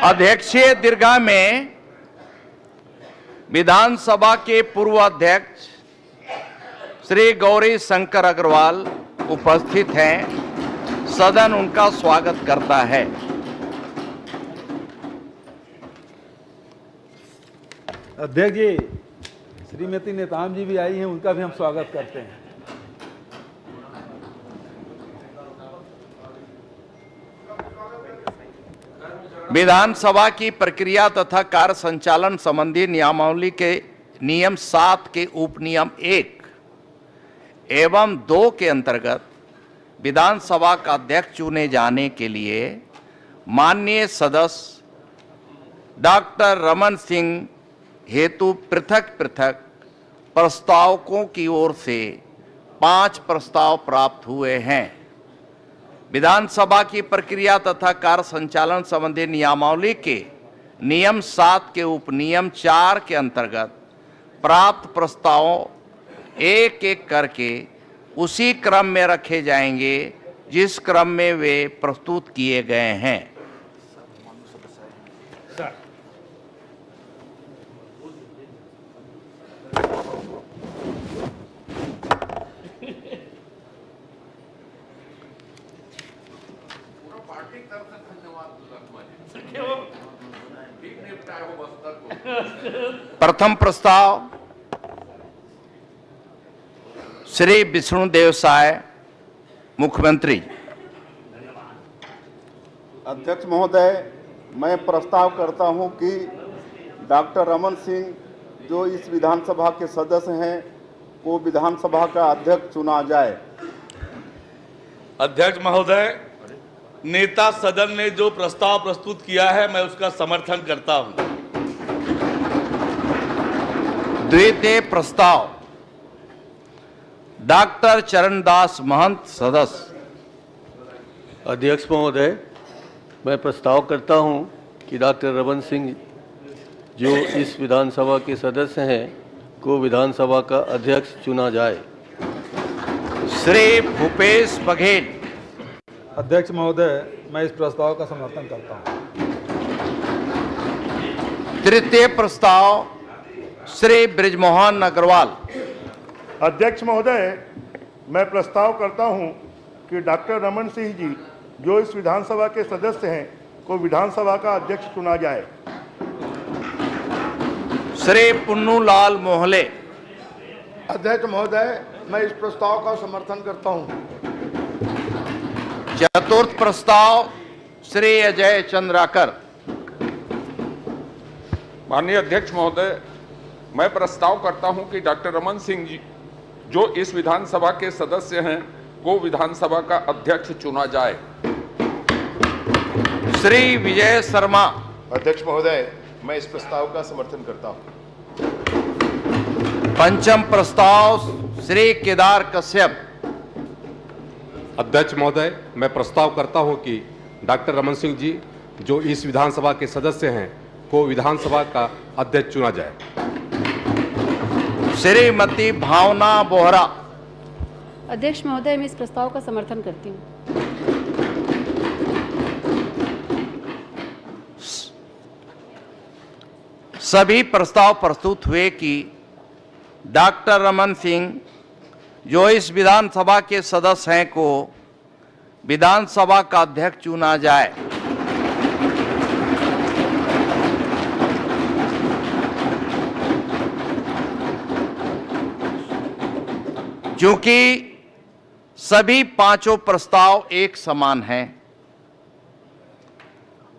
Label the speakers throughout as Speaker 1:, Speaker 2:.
Speaker 1: अध्यक्षीय दीर्घा में विधानसभा के पूर्व अध्यक्ष श्री गौरी शंकर अग्रवाल उपस्थित हैं। सदन उनका स्वागत करता है।
Speaker 2: अध्यक्ष जी, श्रीमती नेताम जी भी आई हैं, उनका भी हम स्वागत करते हैं।
Speaker 1: विधानसभा की प्रक्रिया तथा कार्य संचालन संबंधी नियमावली के नियम 7 के उपनियम 1 एवं 2 के अंतर्गत विधानसभा का अध्यक्ष चुने जाने के लिए माननीय सदस्य डॉक्टर रमन सिंह हेतु पृथक पृथक प्रस्तावकों की ओर से 5 प्रस्ताव प्राप्त हुए हैं। विधानसभा की प्रक्रिया तथा कार्य संचालन संबंधी नियमावली के नियम 7 के उपनियम 4 के अंतर्गत प्राप्त प्रस्तावों एक एक करके उसी क्रम में रखे जाएंगे जिस क्रम में वे प्रस्तुत किए गए हैं। प्रथम प्रस्ताव श्री विष्णुदेव साय, मुख्यमंत्री।
Speaker 3: अध्यक्ष महोदय, मैं प्रस्ताव करता हूं कि डॉक्टर रमन सिंह जो इस विधानसभा के सदस्य हैं को विधानसभा का अध्यक्ष चुना जाए।
Speaker 4: अध्यक्ष महोदय, नेता सदन ने जो प्रस्ताव प्रस्तुत किया है मैं उसका समर्थन करता हूं।
Speaker 1: द्वितीय प्रस्ताव डॉक्टर चरणदास महंत, सदस्य।
Speaker 5: अध्यक्ष महोदय, मैं प्रस्ताव करता हूं कि डॉक्टर रमन सिंह जो इस विधानसभा के सदस्य हैं को विधानसभा का अध्यक्ष चुना जाए।
Speaker 1: श्री भूपेश बघेल।
Speaker 2: अध्यक्ष महोदय, मैं इस प्रस्ताव का समर्थन करता हूं।
Speaker 1: तृतीय प्रस्ताव श्री ब्रिजमोहन अग्रवाल।
Speaker 6: अध्यक्ष महोदय, मैं प्रस्ताव करता हूं कि डॉक्टर रमन सिंह जी जो इस विधानसभा के सदस्य हैं को विधानसभा का अध्यक्ष चुना जाए।
Speaker 1: श्री पुन्नूलाल मोहले।
Speaker 7: अध्यक्ष महोदय, मैं इस प्रस्ताव का समर्थन करता हूं।
Speaker 1: चतुर्थ प्रस्ताव श्री अजय चंद्राकर।
Speaker 8: माननीय अध्यक्ष महोदय, मैं प्रस्ताव करता हूं कि डॉक्टर रमन सिंह जी जो इस विधानसभा के सदस्य हैं को विधानसभा का अध्यक्ष चुना जाए।
Speaker 1: श्री विजय शर्मा।
Speaker 9: अध्यक्ष महोदय, मैं इस प्रस्ताव का समर्थन करता हूं।
Speaker 1: पंचम प्रस्ताव श्री केदार कश्यप।
Speaker 10: अध्यक्ष महोदय, मैं प्रस्ताव करता हूं कि डॉक्टर रमन सिंह जी जो इस विधानसभा के सदस्य हैं को विधानसभा का अध्यक्ष चुना जाए।
Speaker 1: श्रीमती भावना बोहरा।
Speaker 11: अध्यक्ष महोदय, मैं इस प्रस्ताव का समर्थन करती हूँ।
Speaker 1: सभी प्रस्ताव प्रस्तुत हुए कि डॉक्टर रमन सिंह जो इस विधानसभा के सदस्य हैं को विधानसभा का अध्यक्ष चुना जाए। क्योंकि सभी पांचों प्रस्ताव एक समान हैं,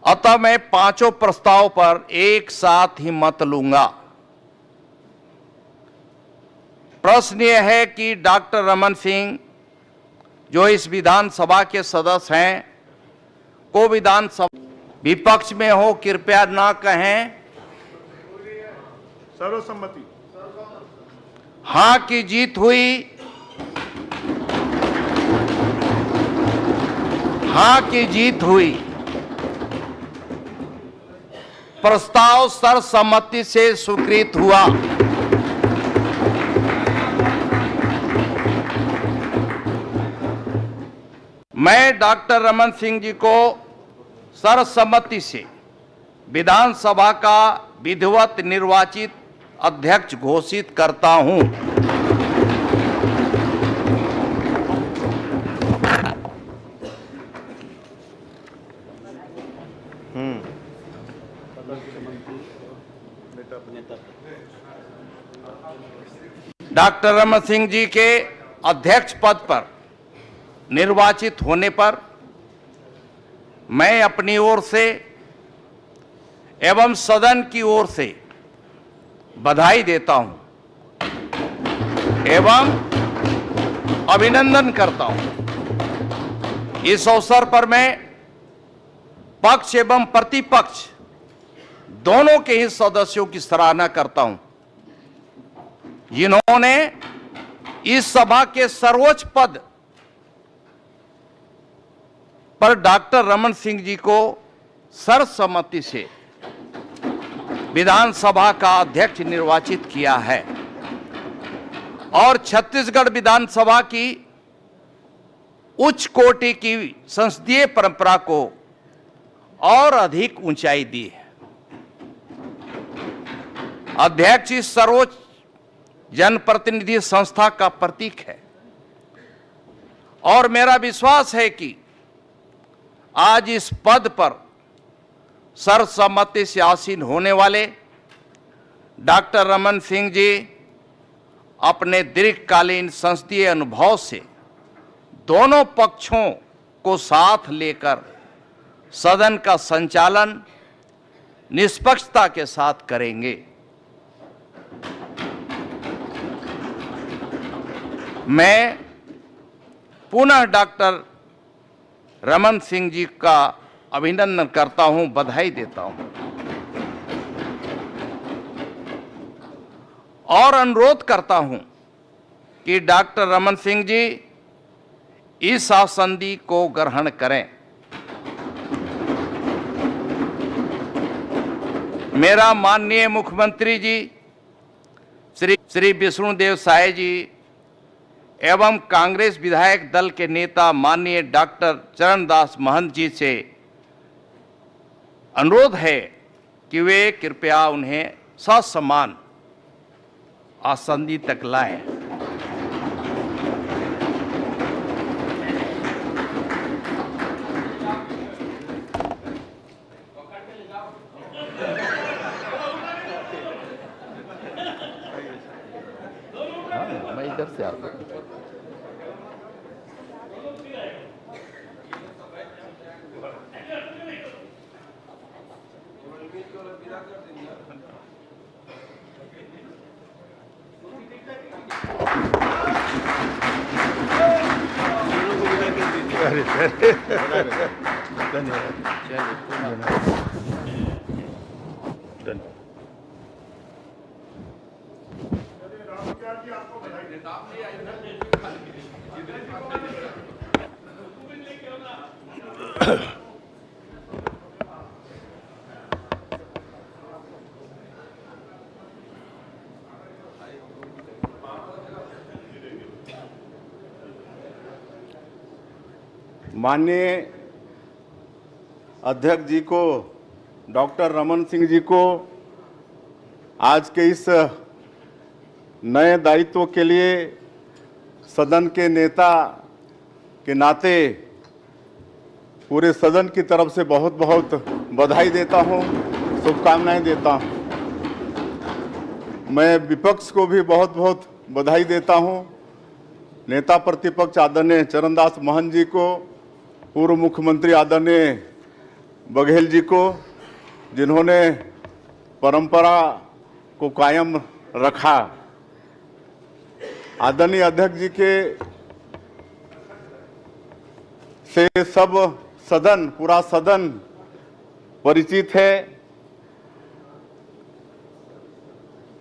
Speaker 1: अतः मैं पांचों प्रस्ताव पर एक साथ ही मत लूंगा। प्रश्न यह है कि डॉक्टर रमन सिंह जो इस विधानसभा के सदस्य हैं को विधानसभा विपक्ष में हो कृपया ना कहें।
Speaker 6: सर्वसम्मति।
Speaker 1: हां की जीत हुई। हां की जीत हुई। प्रस्ताव सर्वसम्मति से स्वीकृत हुआ। मैं डॉक्टर रमन सिंह जी को सर्वसम्मति से विधानसभा का विधिवत निर्वाचित अध्यक्ष घोषित करता हूं। डॉक्टर रमन सिंह जी के अध्यक्ष पद पर निर्वाचित होने पर मैं अपनी ओर से एवं सदन की ओर से बधाई देता हूं एवं अभिनंदन करता हूं। इस अवसर पर मैं पक्ष एवं प्रतिपक्ष दोनों के ही सदस्यों की सराहना करता हूं, जिन्होंने इस सभा के सर्वोच्च पद पर डॉक्टर रमन सिंह जी को सर्वसम्मति से विधानसभा का अध्यक्ष निर्वाचित किया है और छत्तीसगढ़ विधानसभा की उच्च कोटि की संसदीय परंपरा को और अधिक ऊंचाई दी है। अध्यक्ष इस सर्वोच्च जनप्रतिनिधि संस्था का प्रतीक है और मेरा विश्वास है कि आज इस पद पर सर्वसम्मति से आसीन होने वाले डॉक्टर रमन सिंह जी अपने दीर्घकालीन संसदीय अनुभव से दोनों पक्षों को साथ लेकर सदन का संचालन निष्पक्षता के साथ करेंगे। मैं पुनः डॉक्टर रमन सिंह जी का अभिनंदन करता हूं, बधाई देता हूं और अनुरोध करता हूं कि डॉक्टर रमन सिंह जी इस आसंदी को ग्रहण करें। मेरा माननीय मुख्यमंत्री जी श्री विष्णुदेव साय जी एवं कांग्रेस विधायक दल के नेता माननीय डॉक्टर चरणदास महंत जी से अनुरोध है कि वे कृपया उन्हें ससम्मान आसंदी तक लाएं। मैं इधर से आता हूं।
Speaker 3: माननीय अध्यक्ष जी को, डॉक्टर रमन सिंह जी को आज के इस नए दायित्व के लिए सदन के नेता के नाते पूरे सदन की तरफ से बहुत बहुत बधाई देता हूं, शुभकामनाएं देता हूं। मैं विपक्ष को भी बहुत बहुत बधाई देता हूं, नेता प्रतिपक्ष आदरणीय चरणदास महंत जी को, पूर्व मुख्यमंत्री आदरणीय बघेल जी को, जिन्होंने परंपरा को कायम रखा। आदरणीय अध्यक्ष जी के से सब सदन, पूरा सदन परिचित है।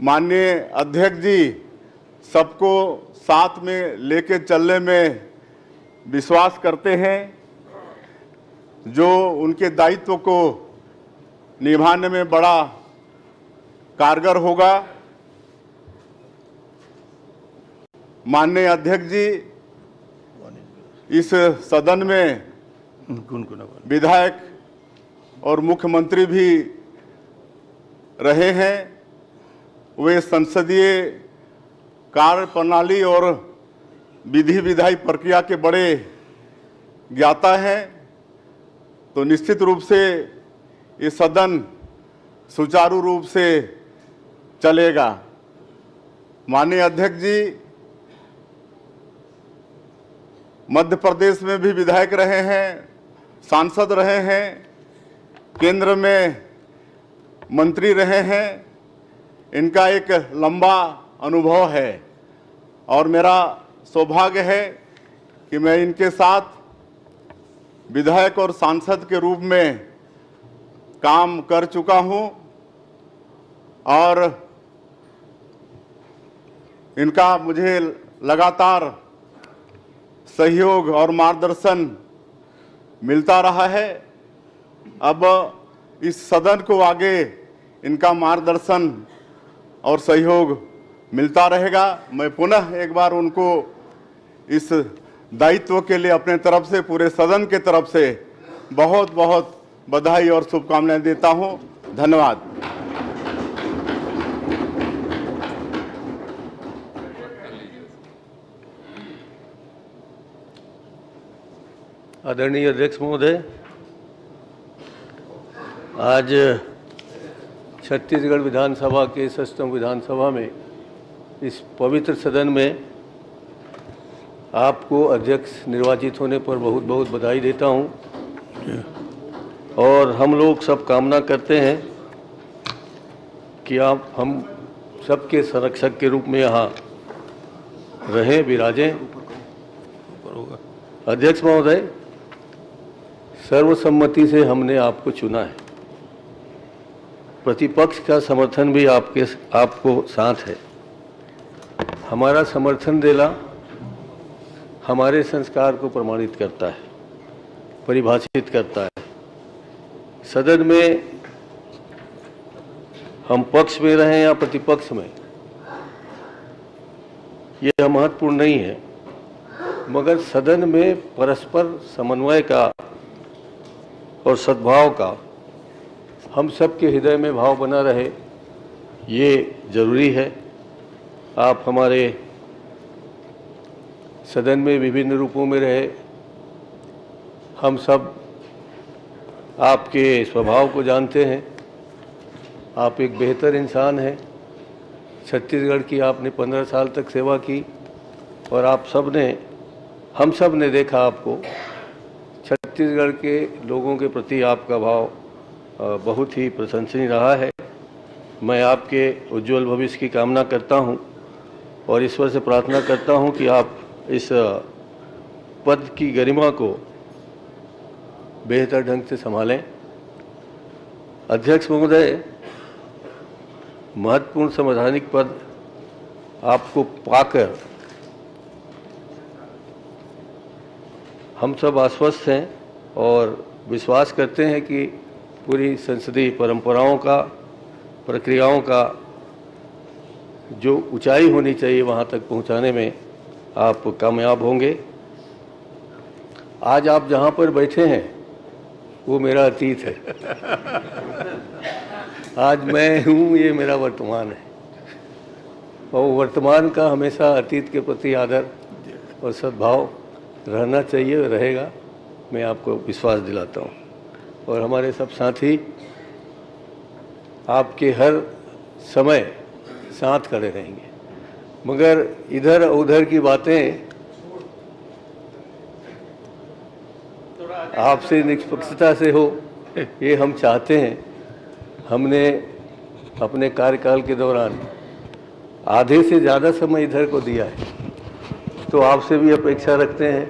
Speaker 3: माननीय अध्यक्ष जी सबको साथ में लेके चलने में विश्वास करते हैं, जो उनके दायित्व को निभाने में बड़ा कारगर होगा। माननीय अध्यक्ष जी इस सदन में विधायक और मुख्यमंत्री भी रहे हैं, वे संसदीय कार्य प्रणाली और विधि विधायी प्रक्रिया के बड़े ज्ञाता हैं, तो निश्चित रूप से ये सदन सुचारू रूप से चलेगा। माननीय अध्यक्ष जी मध्य प्रदेश में भी विधायक रहे हैं, सांसद रहे हैं, केंद्र में मंत्री रहे हैं, इनका एक लंबा अनुभव है और मेरा सौभाग्य है कि मैं इनके साथ विधायक और सांसद के रूप में काम कर चुका हूं और इनका मुझे लगातार सहयोग और मार्गदर्शन मिलता रहा है। अब इस सदन को आगे इनका मार्गदर्शन और सहयोग मिलता रहेगा। मैं पुनः एक बार उनको इस दायित्व के लिए अपने तरफ से, पूरे सदन के तरफ से बहुत बहुत बधाई और शुभकामनाएं देता हूं। धन्यवाद।
Speaker 5: आदरणीय अध्यक्ष महोदय, आज छत्तीसगढ़ विधानसभा के 66वें विधानसभा में इस पवित्र सदन में आपको अध्यक्ष निर्वाचित होने पर बहुत बहुत बधाई देता हूं और हम लोग सब कामना करते हैं कि आप हम सबके संरक्षक के रूप में यहाँ रहें, विराजें। अध्यक्ष महोदय, सर्वसम्मति से हमने आपको चुना है, प्रतिपक्ष का समर्थन भी आपको साथ है। हमारा समर्थन देना हमारे संस्कार को प्रमाणित करता है, परिभाषित करता है। सदन में हम पक्ष में रहें या प्रतिपक्ष में, यह महत्वपूर्ण नहीं है, मगर सदन में परस्पर समन्वय का और सद्भाव का हम सबके हृदय में भाव बना रहे, ये जरूरी है। आप हमारे सदन में विभिन्न रूपों में रहे, हम सब आपके स्वभाव को जानते हैं। आप एक बेहतर इंसान हैं। छत्तीसगढ़ की आपने 15 साल तक सेवा की और आप सब ने, हम सब ने देखा आपको, छत्तीसगढ़ के लोगों के प्रति आपका भाव बहुत ही प्रशंसनीय रहा है। मैं आपके उज्जवल भविष्य की कामना करता हूं और ईश्वर से प्रार्थना करता हूं कि आप इस पद की गरिमा को बेहतर ढंग से संभालें। अध्यक्ष महोदय, महत्वपूर्ण संवैधानिक पद आपको पाकर हम सब आश्वस्त हैं और विश्वास करते हैं कि पूरी संसदीय परंपराओं का, प्रक्रियाओं का जो ऊंचाई होनी चाहिए वहां तक पहुंचाने में आप कामयाब होंगे। आज आप जहां पर बैठे हैं वो मेरा अतीत है। आज मैं हूं, ये मेरा वर्तमान है और वर्तमान का हमेशा अतीत के प्रति आदर और सद्भाव रहना चाहिए, रहेगा। मैं आपको विश्वास दिलाता हूं और हमारे सब साथी आपके हर समय साथ खड़े रहेंगे, मगर इधर उधर की बातें आपसे निष्पक्षता से हो, ये हम चाहते हैं। हमने अपने कार्यकाल के दौरान आधे से ज़्यादा समय इधर को दिया है, तो आपसे भी अपेक्षा रखते हैं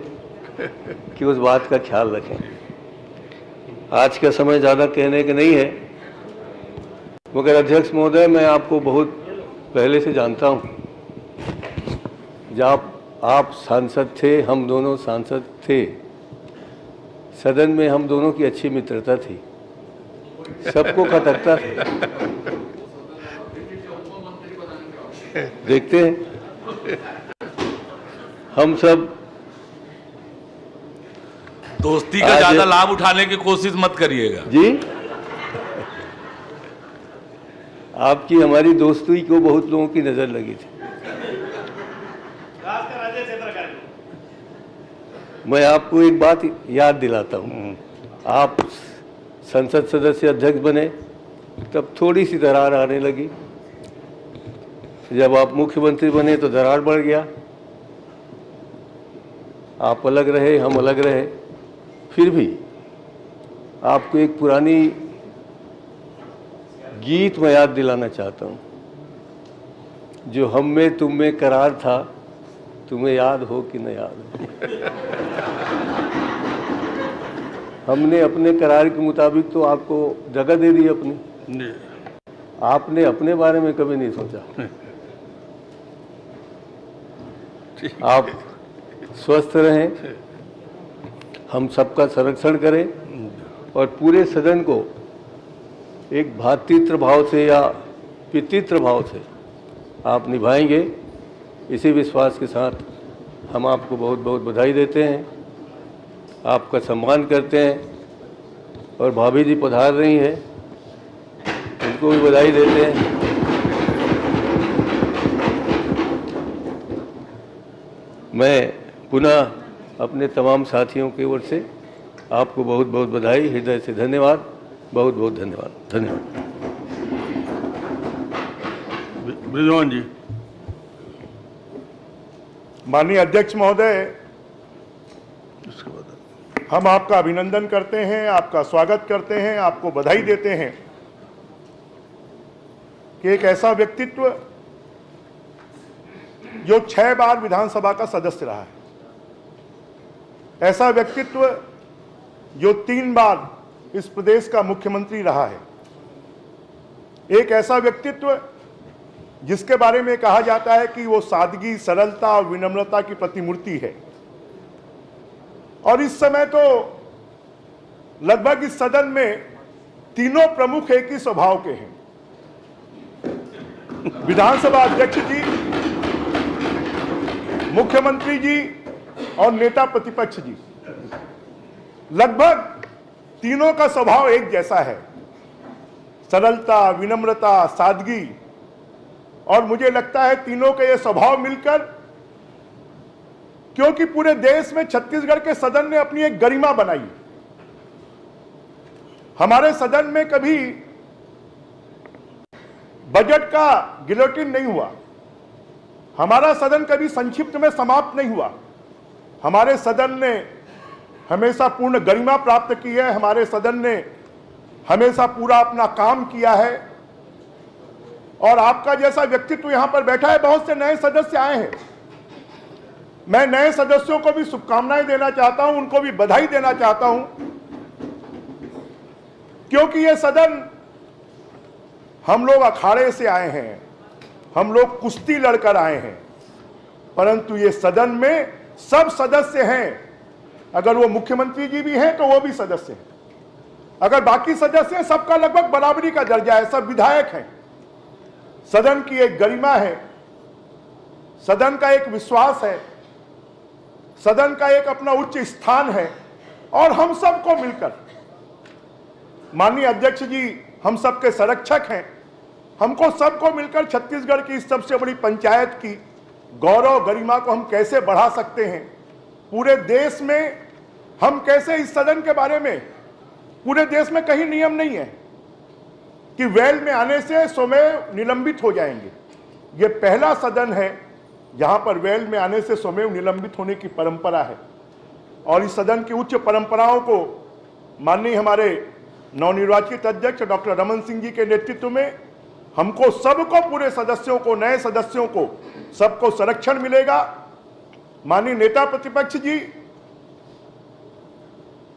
Speaker 5: कि उस बात का ख्याल रखें। आज का समय ज़्यादा कहने के नहीं है, मगर अध्यक्ष महोदय, मैं आपको बहुत पहले से जानता हूँ। जब आप सांसद थे, हम दोनों सांसद थे, सदन में हम दोनों की अच्छी मित्रता थी, सबको खटकता था। देखते हैं हम सब
Speaker 4: दोस्ती का ज्यादा लाभ उठाने की कोशिश मत करिएगा
Speaker 5: जी। आपकी हमारी दोस्ती को बहुत लोगों की नज़र लगी थी। मैं आपको एक बात याद दिलाता हूँ, आप संसद सदस्य अध्यक्ष बने तब थोड़ी सी दरार आने लगी, जब आप मुख्यमंत्री बने तो दरार बढ़ गया, आप अलग रहे, हम अलग रहे। फिर भी आपको एक पुरानी गीत मैं याद दिलाना चाहता हूँ, जो हम में तुम में करार था, तुम्हें याद हो कि न याद हो। हमने अपने करार के मुताबिक तो आपको जगह दे दी अपनी, आपने अपने बारे में कभी नहीं सोचा। आप स्वस्थ रहें, हम सबका संरक्षण करें और पूरे सदन को एक भ्रातृत्व भाव से या पितृत्व भाव से आप निभाएंगे। इसी विश्वास के साथ हम आपको बहुत बहुत बधाई देते हैं, आपका सम्मान करते हैं और भाभी जी पधार रही हैं, उनको भी बधाई देते हैं। मैं पुनः अपने तमाम साथियों की ओर से आपको बहुत बहुत बधाई, हृदय से धन्यवाद, बहुत बहुत धन्यवाद। धन्यवाद।
Speaker 6: ब्रिजमोहन जी। माननीय अध्यक्ष महोदय, हम आपका अभिनंदन करते हैं, आपका स्वागत करते हैं, आपको बधाई देते हैं कि एक ऐसा व्यक्तित्व जो 6 बार विधानसभा का सदस्य रहा है, ऐसा व्यक्तित्व जो 3 बार इस प्रदेश का मुख्यमंत्री रहा है, एक ऐसा व्यक्तित्व जिसके बारे में कहा जाता है कि वो सादगी, सरलता और विनम्रता की प्रतिमूर्ति है। और इस समय तो लगभग इस सदन में तीनों प्रमुख एक ही स्वभाव के हैं, विधानसभा अध्यक्ष जी, मुख्यमंत्री जी और नेता प्रतिपक्ष जी। लगभग तीनों का स्वभाव एक जैसा है, सरलता, विनम्रता, सादगी। और मुझे लगता है तीनों के ये स्वभाव मिलकर, क्योंकि पूरे देश में छत्तीसगढ़ के सदन ने अपनी एक गरिमा बनाई। हमारे सदन में कभी बजट का गिलोटिन नहीं हुआ, हमारा सदन कभी संक्षिप्त में समाप्त नहीं हुआ, हमारे सदन ने हमेशा पूर्ण गरिमा प्राप्त की है, हमारे सदन ने हमेशा पूरा अपना काम किया है। और आपका जैसा व्यक्तित्व यहां पर बैठा है, बहुत से नए सदस्य आए हैं, मैं नए सदस्यों को भी शुभकामनाएं देना चाहता हूं, उनको भी बधाई देना चाहता हूं, क्योंकि ये सदन, हम लोग अखाड़े से आए हैं, हम लोग कुश्ती लड़कर आए हैं, परंतु ये सदन में सब सदस्य हैं। अगर वो मुख्यमंत्री जी भी हैं तो वो भी सदस्य हैं, अगर बाकी सदस्य हैं, सबका लगभग बराबरी का दर्जा है, सब विधायक हैं। सदन की एक गरिमा है, सदन का एक विश्वास है, सदन का एक अपना उच्च स्थान है। और हम सबको मिलकर, माननीय अध्यक्ष जी हम सबके संरक्षक हैं, हमको सबको मिलकर छत्तीसगढ़ की इस सबसे बड़ी पंचायत की गौरव गरिमा को हम कैसे बढ़ा सकते हैं, पूरे देश में हम कैसे, इस सदन के बारे में पूरे देश में कहीं नियम नहीं है कि वेल में आने से स्वमेव निलंबित हो जाएंगे। ये पहला सदन है जहां पर वेल में आने से स्वमेव निलंबित होने की परंपरा है। और इस सदन की उच्च परंपराओं को माननीय हमारे नवनिर्वाचित अध्यक्ष डॉक्टर रमन सिंह जी के नेतृत्व में हमको सबको, पूरे सदस्यों को, नए सदस्यों को, सबको संरक्षण मिलेगा। माननीय नेता प्रतिपक्ष जी,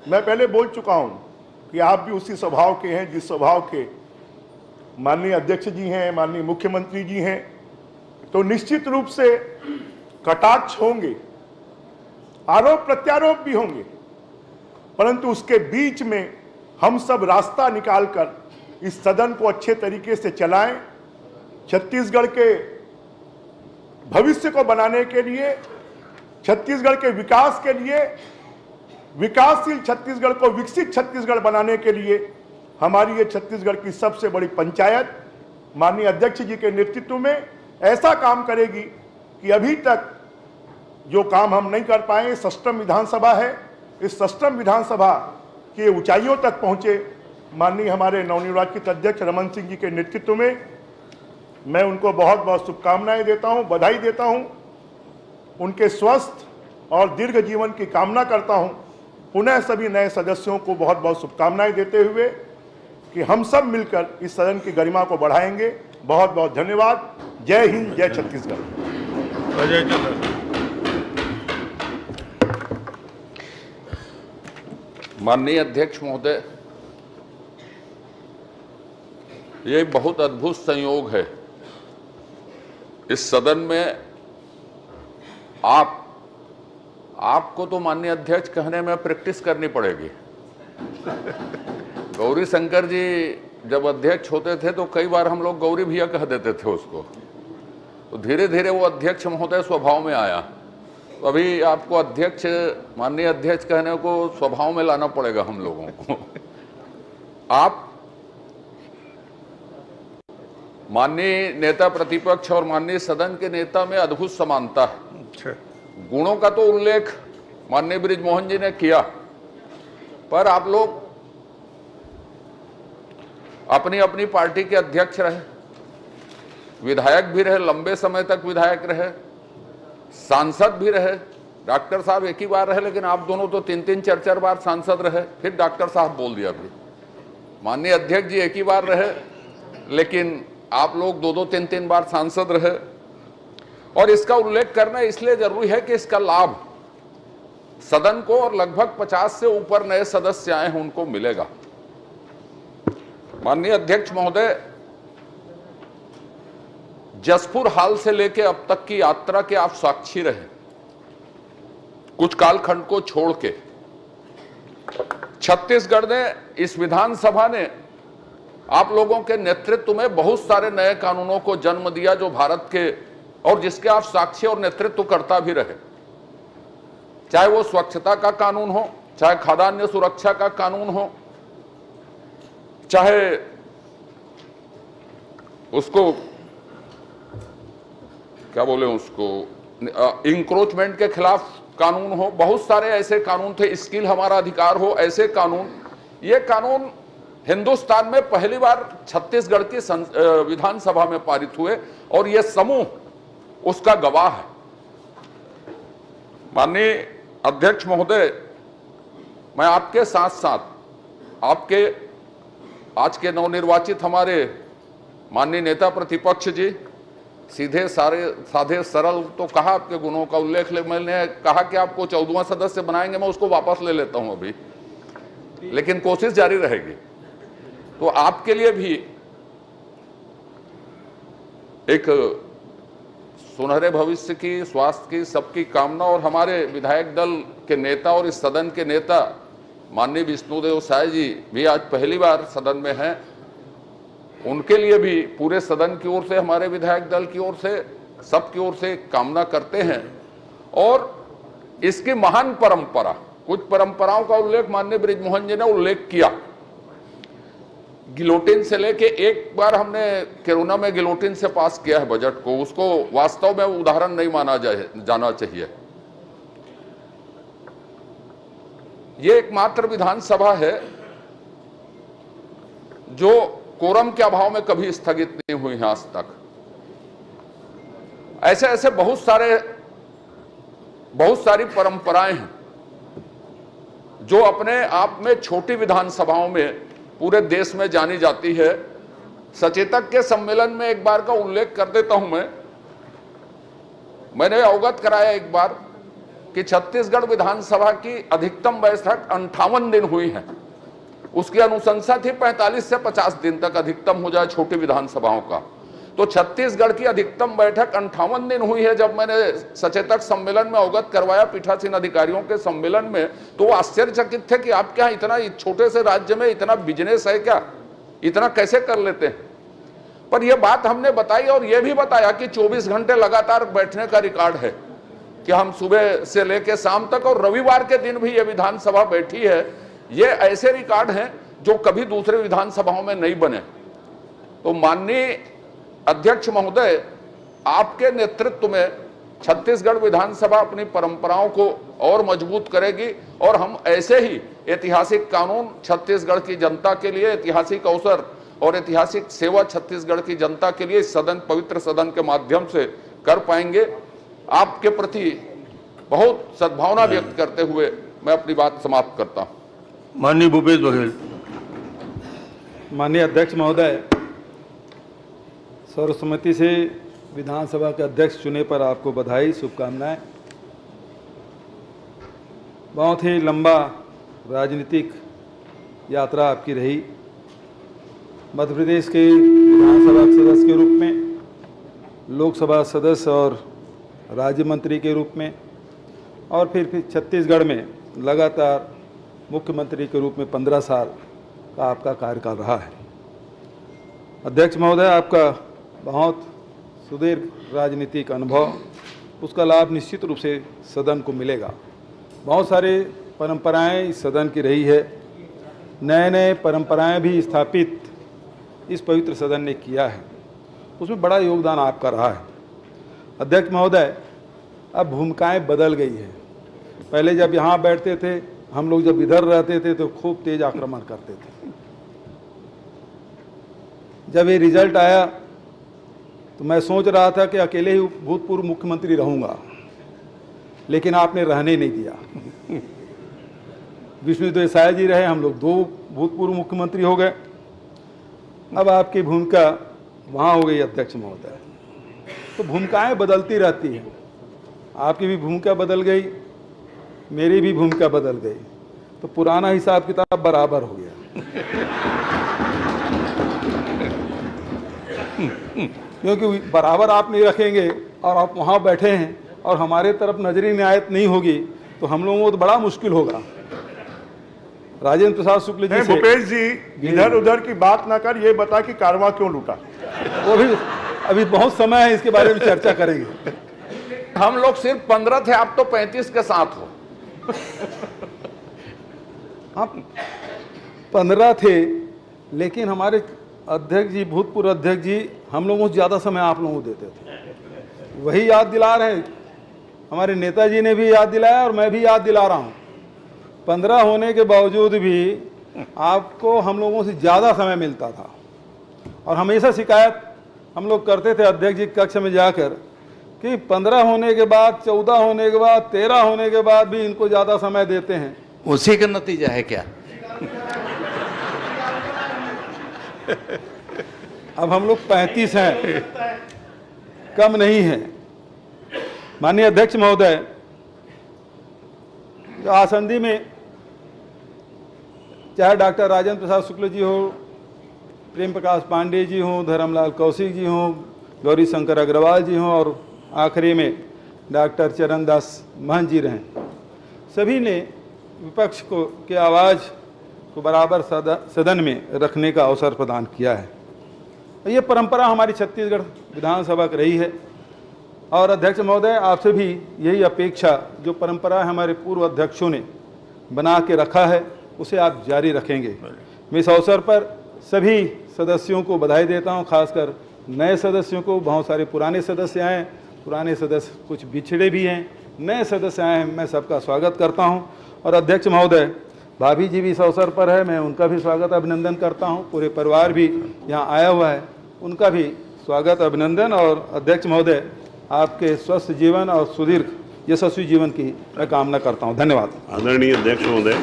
Speaker 6: मैं पहले बोल चुका हूं कि आप भी उसी स्वभाव के हैं जिस स्वभाव के माननीय अध्यक्ष जी हैं, माननीय मुख्यमंत्री जी हैं। तो निश्चित रूप से कटाक्ष होंगे, आरोप प्रत्यारोप भी होंगे, परंतु उसके बीच में हम सब रास्ता निकालकर इस सदन को अच्छे तरीके से चलाएं। छत्तीसगढ़ के भविष्य को बनाने के लिए, छत्तीसगढ़ के विकास के लिए, विकासशील छत्तीसगढ़ को विकसित छत्तीसगढ़ बनाने के लिए हमारी ये छत्तीसगढ़ की सबसे बड़ी पंचायत माननीय अध्यक्ष जी के नेतृत्व में ऐसा काम करेगी कि अभी तक जो काम हम नहीं कर पाए, सस्टम विधानसभा है, इस सस्टम विधानसभा के ऊंचाइयों तक पहुंचे। माननीय हमारे नवनिर्वाचित अध्यक्ष रमन सिंह जी के नेतृत्व में मैं उनको बहुत बहुत शुभकामनाएं देता हूं, बधाई देता हूं, उनके स्वस्थ और दीर्घ जीवन की कामना करता हूं। पुनः सभी नए सदस्यों को बहुत बहुत शुभकामनाएं देते हुए कि हम सब मिलकर इस सदन की गरिमा को बढ़ाएंगे। बहुत बहुत धन्यवाद। जय हिंद, जय छत्तीसगढ़।
Speaker 8: माननीय अध्यक्ष महोदय, ये बहुत अद्भुत संयोग है, इस सदन में आपको तो माननीय अध्यक्ष कहने में प्रैक्टिस करनी पड़ेगी। गौरी शंकर जी जब अध्यक्ष होते थे तो कई बार हम लोग गौरी भैया कह देते थे उसको, तो धीरे धीरे वो अध्यक्ष महोदय स्वभाव में आया। तो अभी आपको अध्यक्ष, माननीय अध्यक्ष कहने को स्वभाव में लाना पड़ेगा हम लोगों को। आप माननीय नेता प्रतिपक्ष और माननीय सदन के नेता में अद्भुत समानता है। गुणों का तो उल्लेख माननीय बृजमोहन जी ने किया, पर आप लोग अपनी अपनी पार्टी के अध्यक्ष रहे, विधायक भी रहे, लंबे समय तक विधायक रहे, सांसद भी रहे। डॉक्टर साहब एक ही बार रहे, लेकिन आप दोनों तो 3-3 4-4 बार सांसद रहे। फिर डॉक्टर साहब बोल दिया भी। माननीय अध्यक्ष जी एक ही बार रहे, लेकिन आप लोग 2-2 3-3 बार सांसद रहे। और इसका उल्लेख करना इसलिए जरूरी है कि इसका लाभ सदन को और लगभग 50 से ऊपर नए सदस्य आए हैं उनको मिलेगा। माननीय अध्यक्ष महोदय, जसपुर हाल से लेकर अब तक की यात्रा के आप साक्षी रहे। कुछ कालखंड को छोड़ के छत्तीसगढ़ ने, इस विधानसभा ने आप लोगों के नेतृत्व में बहुत सारे नए कानूनों को जन्म दिया, जो भारत के, और जिसके आप साक्षी और नेतृत्व करता भी रहे। चाहे वो स्वच्छता का कानून हो, चाहे खाद्यान्न सुरक्षा का कानून हो, चाहे उसको क्या बोले, उसको इंक्रोचमेंट के खिलाफ कानून हो, बहुत सारे ऐसे कानून थे, स्किल हमारा अधिकार हो, ऐसे कानून। ये कानून हिंदुस्तान में पहली बार छत्तीसगढ़ की विधानसभा में पारित हुए और ये समूह उसका गवाह है। माननीय अध्यक्ष महोदय, मैं आपके साथ साथ आपके आज के नवनिर्वाचित हमारे माननीय नेता प्रतिपक्ष जी, सीधे साधे सरल तो कहा, आपके गुणों का उल्लेख, मैंने कहा कि आपको 14वां सदस्य बनाएंगे, मैं उसको वापस ले लेता हूं अभी, लेकिन कोशिश जारी रहेगी। तो आपके लिए भी एक सुनहरे भविष्य की, स्वास्थ्य की, सबकी कामना, और हमारे विधायक दल के नेता और इस सदन के नेता माननीय विष्णुदेव साय जी भी आज पहली बार सदन में हैं। उनके लिए भी पूरे सदन की ओर से, हमारे विधायक दल की ओर से, सबकी ओर से कामना करते हैं। और इसकी महान परंपरा, कुछ परंपराओं का उल्लेख माननीय बृजमोहन जी ने उल्लेख किया। गिलोटिन से लेके, एक बार हमने कोरोना में गिलोटिन से पास किया है बजट को, उसको वास्तव में उदाहरण नहीं माना जाना चाहिए। ये एकमात्र विधानसभा है जो कोरम के अभाव में कभी स्थगित नहीं हुई है आज तक। ऐसे ऐसे बहुत सारी परंपराएं हैं जो अपने आप में छोटी विधानसभाओं में पूरे देश में जानी जाती है। सचेतक के सम्मेलन में एक बार का उल्लेख कर देता हूं मैंने अवगत कराया एक बार कि छत्तीसगढ़ विधानसभा की अधिकतम बैठक 58 दिन हुई है। उसकी अनुशंसा थी 45 से 50 दिन तक अधिकतम हो जाए छोटी विधानसभाओं का। तो छत्तीसगढ़ की अधिकतम बैठक 58 दिन हुई है। जब मैंने सचेतक सम्मेलन में अवगत करवाया पीठासीन अधिकारियों के सम्मेलन में, तो वो आश्चर्यचकित थे कि आप क्या इतना छोटे से राज्य में इतना बिजनेस है क्या, इतना कैसे कर लेते हैं। पर यह बात हमने बताई और यह भी बताया कि 24 घंटे लगातार बैठने का रिकॉर्ड है कि हम सुबह से लेकर शाम तक, और रविवार के दिन भी यह विधानसभा बैठी है। ये ऐसे रिकॉर्ड हैं जो कभी दूसरे विधानसभाओं में नहीं बने। तो माननीय अध्यक्ष महोदय, आपके नेतृत्व में छत्तीसगढ़ विधानसभा अपनी परंपराओं को और मजबूत करेगी और हम ऐसे ही ऐतिहासिक कानून छत्तीसगढ़ की जनता के लिए, ऐतिहासिक अवसर और ऐतिहासिक सेवा छत्तीसगढ़ की जनता के लिए इस सदन, पवित्र सदन के माध्यम से कर पाएंगे। आपके प्रति बहुत सद्भावना व्यक्त करते हुए मैं अपनी बात समाप्त करता हूं।
Speaker 5: माननीय भूपेश बघेल।
Speaker 2: माननीय अध्यक्ष महोदय, सर्वसम्मति से विधानसभा के अध्यक्ष चुने पर आपको बधाई, शुभकामनाएं। बहुत ही लंबा राजनीतिक यात्रा आपकी रही। मध्य प्रदेश के विधानसभा सदस्य के रूप में, लोकसभा सदस्य और राज्य मंत्री के रूप में, और फिर छत्तीसगढ़ में लगातार मुख्यमंत्री के रूप में 15 साल का आपका कार्यकाल रहा है। अध्यक्ष महोदय, आपका बहुत सुदीर्घ राजनीतिक अनुभव, उसका लाभ निश्चित रूप से सदन को मिलेगा। बहुत सारे परंपराएं इस सदन की रही है, नए नए परंपराएं भी स्थापित इस पवित्र सदन ने किया है, उसमें बड़ा योगदान आपका रहा है। अध्यक्ष महोदय, अब भूमिकाएं बदल गई है। पहले जब यहाँ बैठते थे, हम लोग जब इधर रहते थे तो खूब तेज आक्रमण करते थे। जब ये रिजल्ट आया तो मैं सोच रहा था कि अकेले ही भूतपूर्व मुख्यमंत्री रहूँगा, लेकिन आपने रहने नहीं दिया। विष्णुदेव साय जी रहे, हम लोग 2 भूतपूर्व मुख्यमंत्री हो गए। अब आपकी भूमिका वहाँ हो गई अध्यक्ष महोदय। तो भूमिकाएं बदलती रहती हैं, आपकी भी भूमिका बदल गई, मेरी भी भूमिका बदल गई, तो पुराना हिसाब किताब बराबर हो गया। क्योंकि बराबर आप नहीं रखेंगे और आप वहाँ बैठे हैं और हमारे तरफ नजरी नियायत नहीं होगी तो हम लोगों को तो बड़ा मुश्किल होगा। राजेंद्र प्रसाद शुक्ल जी से,
Speaker 6: भूपेश जी, इधर उधर की बात ना कर, ये बता कि कारवां क्यों लूटा।
Speaker 2: वो भी अभी बहुत समय है, इसके बारे में चर्चा करेंगे।
Speaker 8: हम लोग सिर्फ 15 थे, आप तो 35 के साथ हो।
Speaker 2: आप 15 थे, लेकिन हमारे अध्यक्ष जी, भूतपूर्व अध्यक्ष जी, हम लोगों से ज़्यादा समय आप लोगों को देते थे। वही याद दिला रहे, हमारे नेताजी ने भी याद दिलाया और मैं भी याद दिला रहा हूँ। 15 होने के बावजूद भी आपको हम लोगों से ज़्यादा समय मिलता था और हमेशा शिकायत हम लोग करते थे अध्यक्ष जी कक्ष में जाकर कि 15 होने के बाद, 14 होने के बाद, 13 होने के बाद भी इनको ज़्यादा समय देते हैं।
Speaker 1: उसी का नतीजा है क्या?
Speaker 2: अब हम लोग 35 हैं, कम नहीं है। माननीय अध्यक्ष महोदय, आसंदी में चाहे डॉक्टर राजेंद्र प्रसाद शुक्ल जी हो, प्रेम प्रकाश पांडे जी हों, धर्मलाल कौशिक जी हों, गौरी शंकर अग्रवाल जी हों और आखिरी में डॉक्टर चरणदास महंत जी रहें, सभी ने विपक्ष को की आवाज़ को बराबर सदन में रखने का अवसर प्रदान किया है। ये परंपरा हमारी छत्तीसगढ़ विधानसभा की रही है और अध्यक्ष महोदय, आपसे भी यही अपेक्षा, जो परंपरा हमारे पूर्व अध्यक्षों ने बना के रखा है उसे आप जारी रखेंगे। मैं इस अवसर पर सभी सदस्यों को बधाई देता हूं, खासकर नए सदस्यों को। बहुत सारे पुराने सदस्य आए, पुराने सदस्य कुछ बिछड़े भी हैं, नए सदस्य आए हैं, मैं सबका स्वागत करता हूं। और अध्यक्ष महोदय, भाभी जी भी इस अवसर पर है, मैं उनका भी स्वागत अभिनंदन करता हूं। पूरे परिवार भी यहाँ आया हुआ है, उनका भी स्वागत अभिनंदन। और अध्यक्ष महोदय, आपके स्वस्थ जीवन और सुदीर्घ यशस्वी जीवन की मैं कामना करता हूं। धन्यवाद।
Speaker 12: आदरणीय अध्यक्ष महोदय,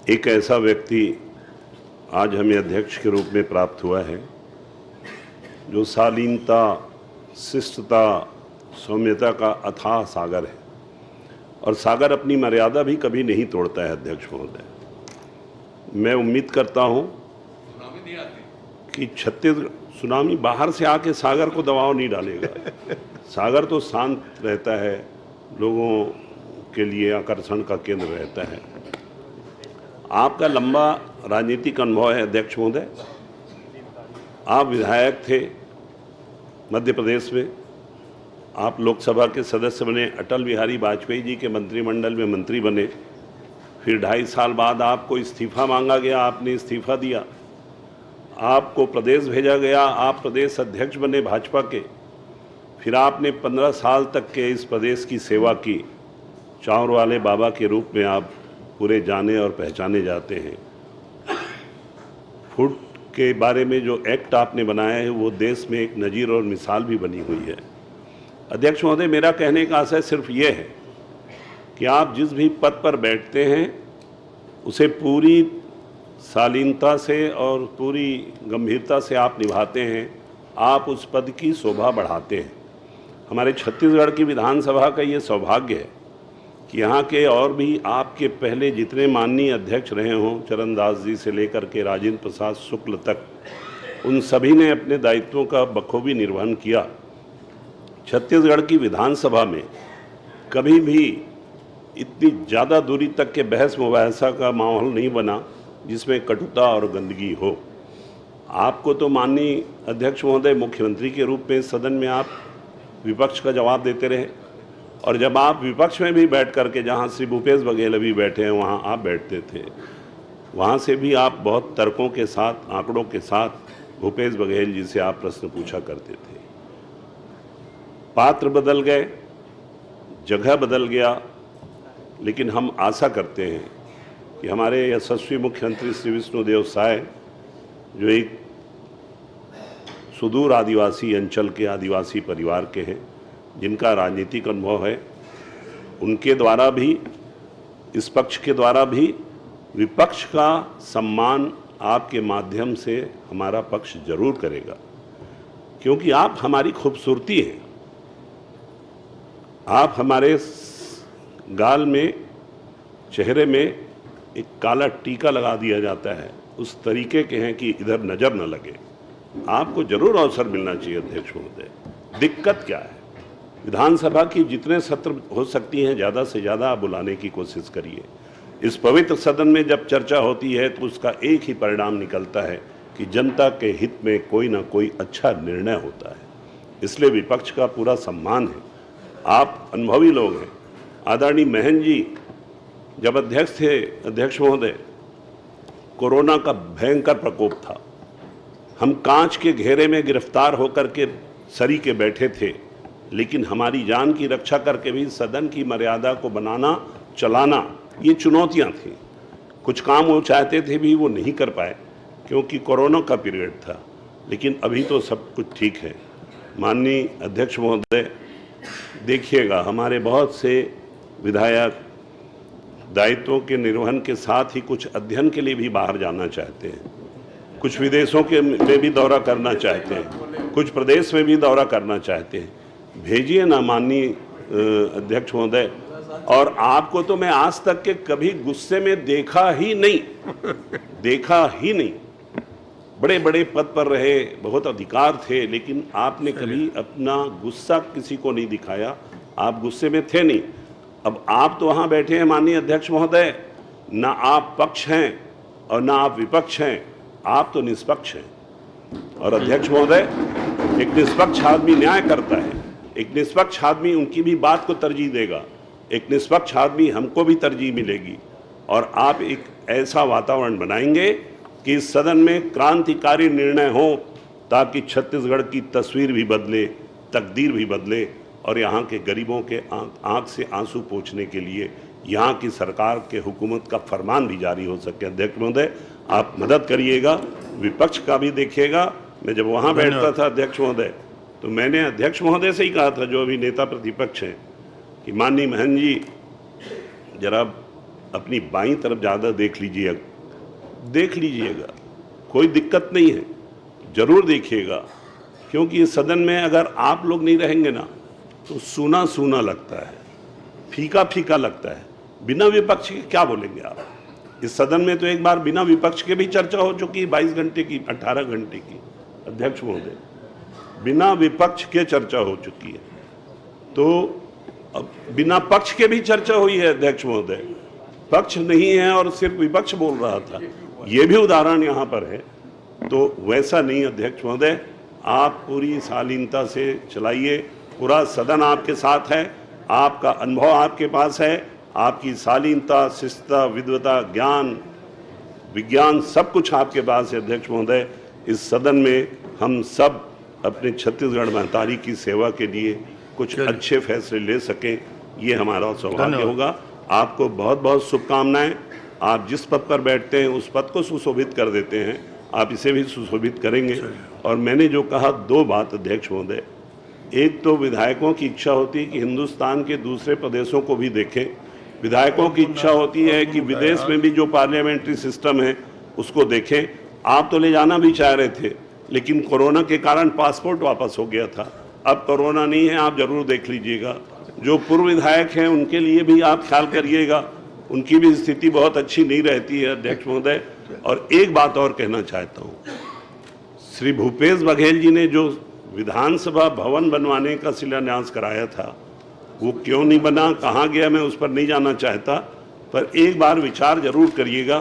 Speaker 12: एक ऐसा व्यक्ति आज हमें अध्यक्ष के रूप में प्राप्त हुआ है जो शालीनता, शिष्टता, सौम्यता का अथाह सागर है और सागर अपनी मर्यादा भी कभी नहीं तोड़ता है। अध्यक्ष महोदय, मैं उम्मीद करता हूं कि छत्तीसगढ़ सुनामी बाहर से आके सागर को दबाव नहीं डालेगा। सागर तो शांत रहता है, लोगों के लिए आकर्षण का केंद्र रहता है। आपका लंबा राजनीतिक अनुभव है अध्यक्ष महोदय। आप विधायक थे मध्य प्रदेश में, आप लोकसभा के सदस्य बने, अटल बिहारी वाजपेयी जी के मंत्रिमंडल में मंत्री बने, फिर 2.5 साल बाद आपको इस्तीफा मांगा गया, आपने इस्तीफा दिया। आपको प्रदेश भेजा गया, आप प्रदेश अध्यक्ष बने भाजपा के, फिर आपने 15 साल तक के इस प्रदेश की सेवा की। चाँवर वाले बाबा के रूप में आप पूरे जाने और पहचाने जाते हैं। फूड के बारे में जो एक्ट आपने बनाया है वो देश में एक नज़ीर और मिसाल भी बनी हुई है। अध्यक्ष महोदय, मेरा कहने का आशय सिर्फ ये है कि आप जिस भी पद पर बैठते हैं उसे पूरी शालीनता से और पूरी गंभीरता से आप निभाते हैं, आप उस पद की शोभा बढ़ाते हैं। हमारे छत्तीसगढ़ की विधानसभा का ये सौभाग्य है कि यहाँ के और भी आपके पहले जितने माननीय अध्यक्ष रहे हों, चरणदास जी से लेकर के राजेंद्र प्रसाद शुक्ल तक, उन सभी ने अपने दायित्वों का बखूबी निर्वहन किया। छत्तीसगढ़ की विधानसभा में कभी भी इतनी ज़्यादा दूरी तक के बहस मुबाहसा का माहौल नहीं बना जिसमें कटुता और गंदगी हो। आपको तो माननीय अध्यक्ष महोदय मुख्यमंत्री के रूप में सदन में आप विपक्ष का जवाब देते रहे, और जब आप विपक्ष में भी बैठ करके, जहाँ श्री भूपेश बघेल भी बैठे हैं वहाँ आप बैठते थे, वहाँ से भी आप बहुत तर्कों के साथ, आंकड़ों के साथ भूपेश बघेल जी से आप प्रश्न पूछा करते थे। पात्र बदल गए, जगह बदल गया, लेकिन हम आशा करते हैं कि हमारे यशस्वी मुख्यमंत्री श्री विष्णुदेव साय, जो एक सुदूर आदिवासी अंचल के आदिवासी परिवार के हैं, जिनका राजनीतिक अनुभव है, उनके द्वारा भी, इस पक्ष के द्वारा भी विपक्ष का सम्मान आपके माध्यम से हमारा पक्ष जरूर करेगा, क्योंकि आप हमारी खूबसूरती हैं। आप हमारे गाल में, चेहरे में एक काला टीका लगा दिया जाता है, उस तरीके के हैं कि इधर नज़र न लगे। आपको जरूर अवसर मिलना चाहिए अध्यक्ष महोदय। दिक्कत क्या है? विधानसभा की जितने सत्र हो सकती हैं ज़्यादा से ज़्यादा आप बुलाने की कोशिश करिए। इस पवित्र सदन में जब चर्चा होती है तो उसका एक ही परिणाम निकलता है कि जनता के हित में कोई ना कोई अच्छा निर्णय होता है। इसलिए विपक्ष का पूरा सम्मान है। आप अनुभवी लोग हैं। आदरणीय महन जी जब अध्यक्ष थे, अध्यक्ष महोदय, कोरोना का भयंकर प्रकोप था। हम कांच के घेरे में गिरफ्तार होकर के सरी के बैठे थे, लेकिन हमारी जान की रक्षा करके भी सदन की मर्यादा को बनाना, चलाना, ये चुनौतियां थी। कुछ काम वो चाहते थे भी वो नहीं कर पाए क्योंकि कोरोना का पीरियड था, लेकिन अभी तो सब कुछ ठीक है। माननीय अध्यक्ष महोदय, देखिएगा हमारे बहुत से विधायक दायित्वों के निर्वहन के साथ ही कुछ अध्ययन के लिए भी बाहर जाना चाहते हैं, कुछ विदेशों के में भी दौरा करना चाहते हैं, कुछ प्रदेश में भी दौरा करना चाहते हैं। भेजिए ना माननीय अध्यक्ष महोदय। और आपको तो मैं आज तक के कभी गुस्से में देखा ही नहीं। बड़े बड़े पद पर रहे, बहुत अधिकार थे, लेकिन आपने कभी अपना गुस्सा किसी को नहीं दिखाया। आप गुस्से में थे नहीं। अब आप तो वहाँ बैठे हैं माननीय अध्यक्ष महोदय, ना आप पक्ष हैं और ना आप विपक्ष हैं, आप तो निष्पक्ष हैं। और अध्यक्ष महोदय, एक निष्पक्ष आदमी न्याय करता है, एक निष्पक्ष आदमी उनकी भी बात को तरजीह देगा, एक निष्पक्ष आदमी हमको भी तरजीह मिलेगी। और आप एक ऐसा वातावरण बनाएंगे कि इस सदन में क्रांतिकारी निर्णय हो, ताकि छत्तीसगढ़ की तस्वीर भी बदले, तकदीर भी बदले, और यहाँ के गरीबों के आंख से आंसू पोंछने के लिए यहाँ की सरकार के हुकूमत का फरमान भी जारी हो सके। अध्यक्ष महोदय, आप मदद करिएगा, विपक्ष का भी देखिएगा। मैं जब वहाँ बैठता था अध्यक्ष महोदय, तो मैंने अध्यक्ष महोदय से ही कहा था, जो अभी नेता प्रतिपक्ष हैं, कि माननीय महन जी जरा अपनी बाईं तरफ ज़्यादा देख लीजिएगा, कोई दिक्कत नहीं है, जरूर देखिएगा, क्योंकि इस सदन में अगर आप लोग नहीं रहेंगे ना तो सूना सूना लगता है, फीका फीका लगता है। बिना विपक्ष के क्या बोलेंगे आप? इस सदन में तो एक बार बिना विपक्ष के भी चर्चा हो चुकी, 22 घंटे की, 18 घंटे की। अध्यक्ष महोदय, बिना विपक्ष के चर्चा हो चुकी है, तो अब बिना पक्ष के भी चर्चा हुई है। अध्यक्ष महोदय, पक्ष नहीं है और सिर्फ विपक्ष बोल रहा था, ये भी उदाहरण यहाँ पर है। तो वैसा नहीं अध्यक्ष महोदय, आप पूरी शालीनता से चलाइए, पूरा सदन आपके साथ है, आपका अनुभव आपके पास है, आपकी शालीनता, शिष्टता, विद्वता, ज्ञान, विज्ञान सब कुछ आपके पास है। अध्यक्ष महोदय, इस सदन में हम सब अपने छत्तीसगढ़ महतारी की सेवा के लिए कुछ अच्छे फैसले ले सकें, ये हमारा सौभाग्य होगा। आपको बहुत बहुत शुभकामनाएं। आप जिस पद पर बैठते हैं उस पद को सुशोभित कर देते हैं, आप इसे भी सुशोभित करेंगे। और मैंने जो कहा, दो बात अध्यक्ष महोदय, एक तो विधायकों की इच्छा होती है कि हिंदुस्तान के दूसरे प्रदेशों को भी देखें, विधायकों की इच्छा होती है कि विदेश में भी जो पार्लियामेंट्री सिस्टम है उसको देखें। आप तो ले जाना भी चाह रहे थे, लेकिन कोरोना के कारण पासपोर्ट वापस हो गया था। अब कोरोना नहीं है, आप जरूर देख लीजिएगा। जो पूर्व विधायक हैं उनके लिए भी आप ख्याल करिएगा, उनकी भी स्थिति बहुत अच्छी नहीं रहती है अध्यक्ष महोदय। और एक बात और कहना चाहता हूँ, श्री भूपेश बघेल जी ने जो विधानसभा भवन बनवाने का शिलान्यास कराया था, वो क्यों नहीं बना, कहाँ गया, मैं उस पर नहीं जाना चाहता। पर एक बार विचार जरूर करिएगा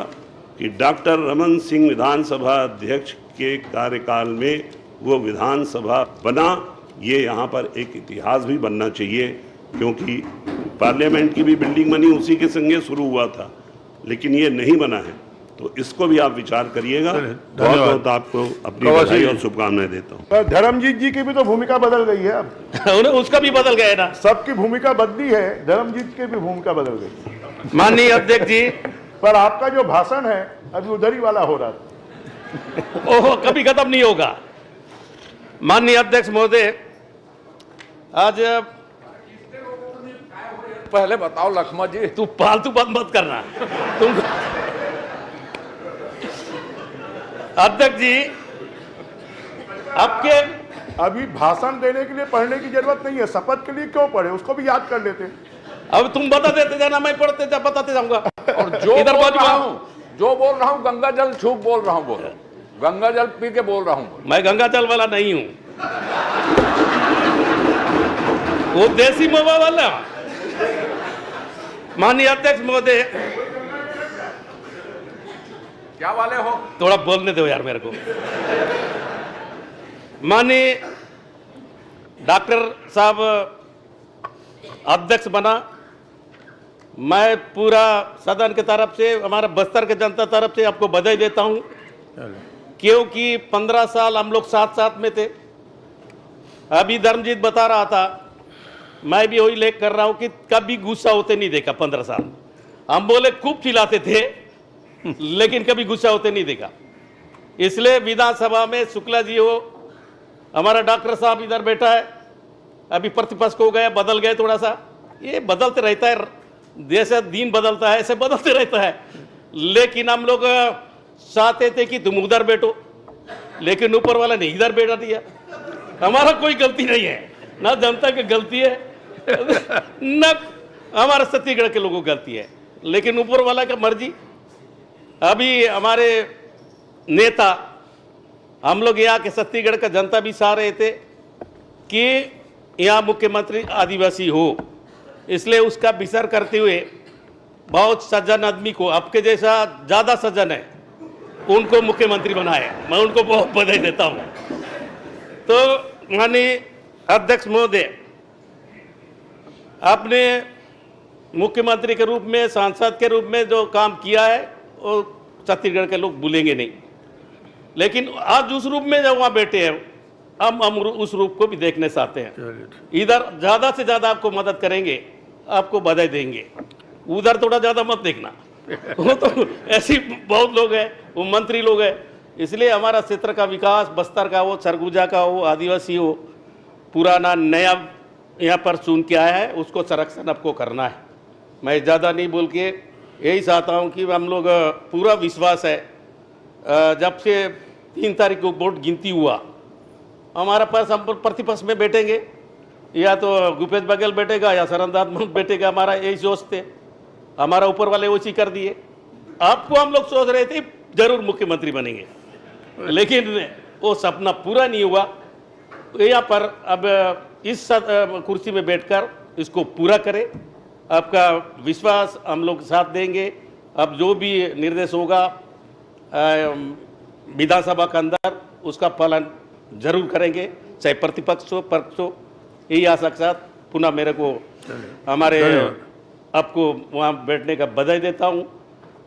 Speaker 12: कि डॉक्टर रमन सिंह विधानसभा अध्यक्ष के कार्यकाल में वो विधानसभा बना। ये यहाँ पर एक इतिहास भी बनना चाहिए, क्योंकि पार्लियामेंट की भी बिल्डिंग बनी उसी के संगे शुरू हुआ था, लेकिन ये नहीं बना है। तो इसको भी आप विचार करिएगा। बहुत बहुत आपको अपनी बधाई और शुभकामनाएं देता हूँ।
Speaker 6: धर्मजीत जी की भी तो भूमिका बदल गई है अब।
Speaker 13: उसका भी बदल गया ना,
Speaker 6: सबकी भूमिका बदली है, धर्मजीत की भी भूमिका बदल गई।
Speaker 13: माननीय अध्यक्ष जी,
Speaker 6: पर आपका जो भाषण है अभी उधर ही वाला हो रहा था।
Speaker 13: ओहो, कभी खत्म नहीं होगा। माननीय अध्यक्ष महोदय, आज
Speaker 8: पहले बताओ लखमा जी,
Speaker 13: तू फालतू बात मत करना तुम। अध्यक्ष जी, आपके
Speaker 6: अभी भाषण देने के लिए पढ़ने की जरूरत नहीं है, शपथ के लिए क्यों पढ़े, उसको भी याद कर लेते।
Speaker 13: अब तुम बता देते जाना, मैं पढ़ते जा बताते जाऊंगा।
Speaker 8: और जो बोल रहा हूँ गंगा जल छूप बोल रहा हूँ, बोलो गंगा जल पी के बोल रहा हूँ।
Speaker 13: मैं गंगा जल वाला नहीं हूँ, वो देसी मवा वाला। माननीय अध्यक्ष महोदय,
Speaker 8: क्या वाले हो,
Speaker 13: थोड़ा बोलने दो यार मेरे को। माननीय डॉक्टर साहब अध्यक्ष बना, मैं पूरा सदन की तरफ से, हमारा बस्तर के जनता तरफ से आपको बधाई देता हूं, क्योंकि 15 साल हम लोग साथ साथ में थे। अभी धर्मजीत बता रहा था, मैं भी वही लेख कर रहा हूं कि कभी गुस्सा होते नहीं देखा 15 साल। हम बोले खूब चिल्लाते थे, लेकिन कभी गुस्सा होते नहीं देखा। इसलिए विधानसभा में शुक्ला जी हो, हमारा डॉक्टर साहब इधर बैठा है, अभी प्रतिपक्ष को गया, बदल गए थोड़ा सा, ये बदलते रहता है, जैसे दिन बदलता है ऐसे बदलते रहता है। लेकिन हम लोग चाहते थे कि तुम उधर बैठो, लेकिन ऊपर वाला ने इधर बैठा दिया। हमारा कोई गलती नहीं है, ना जनता की गलती है, न हमारे छत्तीसगढ़ के लोगों की गलती है, लेकिन ऊपर वाला का मर्जी। अभी हमारे नेता, हम लोग यहाँ के छत्तीसगढ़ का जनता भी चाह रहे थे कि यहाँ मुख्यमंत्री आदिवासी हो, इसलिए उसका विचार करते हुए बहुत सज्जन आदमी को, आपके जैसा ज़्यादा सज्जन है, उनको मुख्यमंत्री बनाए। मैं उनको बहुत बधाई देता हूँ। तो माननीय अध्यक्ष महोदय, आपने मुख्यमंत्री के रूप में, सांसद के रूप में जो काम किया है वो छत्तीसगढ़ के लोग भूलेंगे नहीं, लेकिन आज उस रूप में जब वहाँ बैठे हैं, हम उस रूप को भी देखने चाहते हैं। इधर ज़्यादा से ज़्यादा आपको मदद करेंगे, आपको बधाई देंगे, उधर थोड़ा ज़्यादा मत देखना। वो तो ऐसे बहुत लोग हैं, वो मंत्री लोग हैं। इसलिए हमारा क्षेत्र का विकास, बस्तर का हो, सरगुजा का हो, आदिवासी हो, पुराना नया यहाँ पर सुन के आया है, उसको संरक्षण आपको करना है। मैं ज़्यादा नहीं बोल के यही चाहता हूँ कि हम लोग, पूरा विश्वास है, जब से 3 तारीख को वोट गिनती हुआ, हमारा पास हम प्रतिपक्ष में बैठेंगे, या तो भूपेश बघेल बैठेगा या शरणदास महंत बैठेगा, हमारा यही सोच थे। हमारा ऊपर वाले उसी कर दिए। आपको हम लोग सोच रहे थे जरूर मुख्यमंत्री बनेंगे, लेकिन वो सपना पूरा नहीं हुआ। यहाँ पर अब इस कुर्सी में बैठकर इसको पूरा करें, आपका विश्वास हम लोग साथ देंगे। अब जो भी निर्देश होगा विधानसभा के अंदर, उसका पालन जरूर करेंगे, चाहे प्रतिपक्ष हो पक्ष हो। यही आशा के साथ पुनः मेरे को हमारे आपको वहाँ बैठने का बधाई देता हूँ।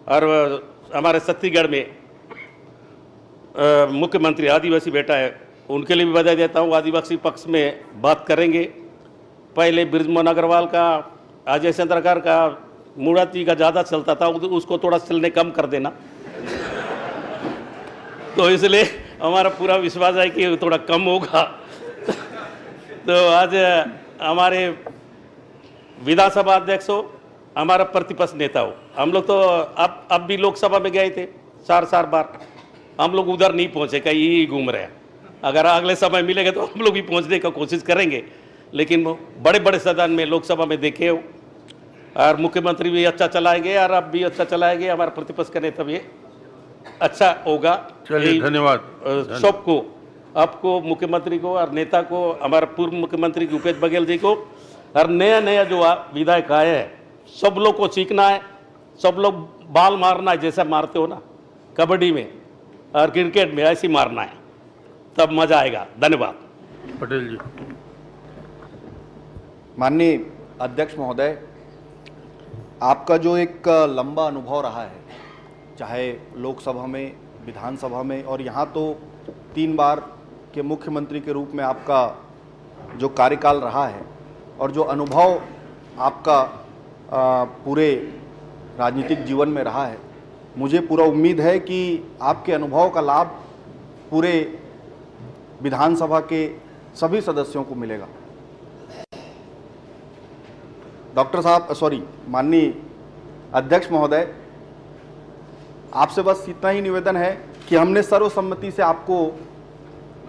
Speaker 13: और हमारे छत्तीसगढ़ में मुख्यमंत्री आदिवासी बेटा है, उनके लिए भी बधाई देता हूँ। आदिवासी पक्ष में बात करेंगे। पहले बृजमोहन अग्रवाल का, अजय चंद्रकर का, मूर्ति का ज़्यादा चलता था, उसको थोड़ा चलने कम कर देना। तो इसलिए हमारा पूरा विश्वास है कि थोड़ा कम होगा। तो आज हमारे विधानसभा अध्यक्ष हो, हमारा प्रतिपक्ष नेता हो, हम लोग तो अब भी लोकसभा में गए थे 4 बार, हम लोग उधर नहीं पहुंचे, कहीं ही घूम रहे हैं। अगर अगले समय मिलेगा तो हम लोग भी पहुंचने का कोशिश करेंगे, लेकिन बड़े बड़े सदन में लोकसभा में देखे हो, और मुख्यमंत्री भी अच्छा चलाएंगे और अब भी अच्छा चलाएंगे, हमारा प्रतिपक्ष का नेता भी अच्छा होगा।
Speaker 14: चलिए, धन्यवाद
Speaker 13: सबको, आपको, मुख्यमंत्री को और नेता को, हमारे पूर्व मुख्यमंत्री भूपेश बघेल जी को, और नया जो विधायक आए हैं, सब लोग को सीखना है, सब लोग बाल मारना है, जैसा मारते हो ना कबड्डी में और क्रिकेट में, ऐसे मारना है, तब मजा आएगा। धन्यवाद।
Speaker 14: पटेल जी।
Speaker 15: माननीय अध्यक्ष महोदय, आपका जो एक लंबा अनुभव रहा है, चाहे लोकसभा में, विधानसभा में, और यहाँ तो 3 बार के मुख्यमंत्री के रूप में आपका जो कार्यकाल रहा है, और जो अनुभव आपका पूरे राजनीतिक जीवन में रहा है, मुझे पूरा उम्मीद है कि आपके अनुभव का लाभ पूरे विधानसभा के सभी सदस्यों को मिलेगा। डॉक्टर साहब, माननीय अध्यक्ष महोदय, आपसे बस इतना ही निवेदन है कि हमने सर्वसम्मति से आपको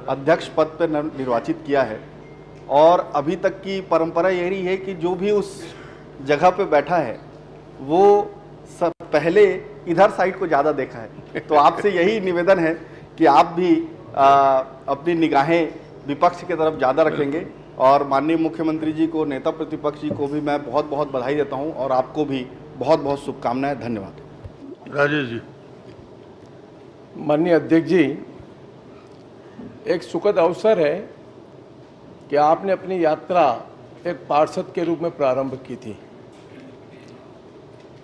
Speaker 15: अध्यक्ष पद पर निर्वाचित किया है, और अभी तक की परंपरा यही है कि जो भी उस जगह पे बैठा है वो सब पहले इधर साइड को ज़्यादा देखा है। तो आपसे यही निवेदन है कि आप भी अपनी निगाहें विपक्ष की तरफ ज़्यादा रखेंगे, और माननीय मुख्यमंत्री जी को, नेता प्रतिपक्ष जी को भी मैं बहुत बहुत बधाई देता हूं, और आपको भी बहुत बहुत शुभकामनाएं। धन्यवाद।
Speaker 14: राजेश जी।
Speaker 7: माननीय अध्यक्ष जी, एक सुखद अवसर है कि आपने अपनी यात्रा एक पार्षद के रूप में प्रारंभ की थी,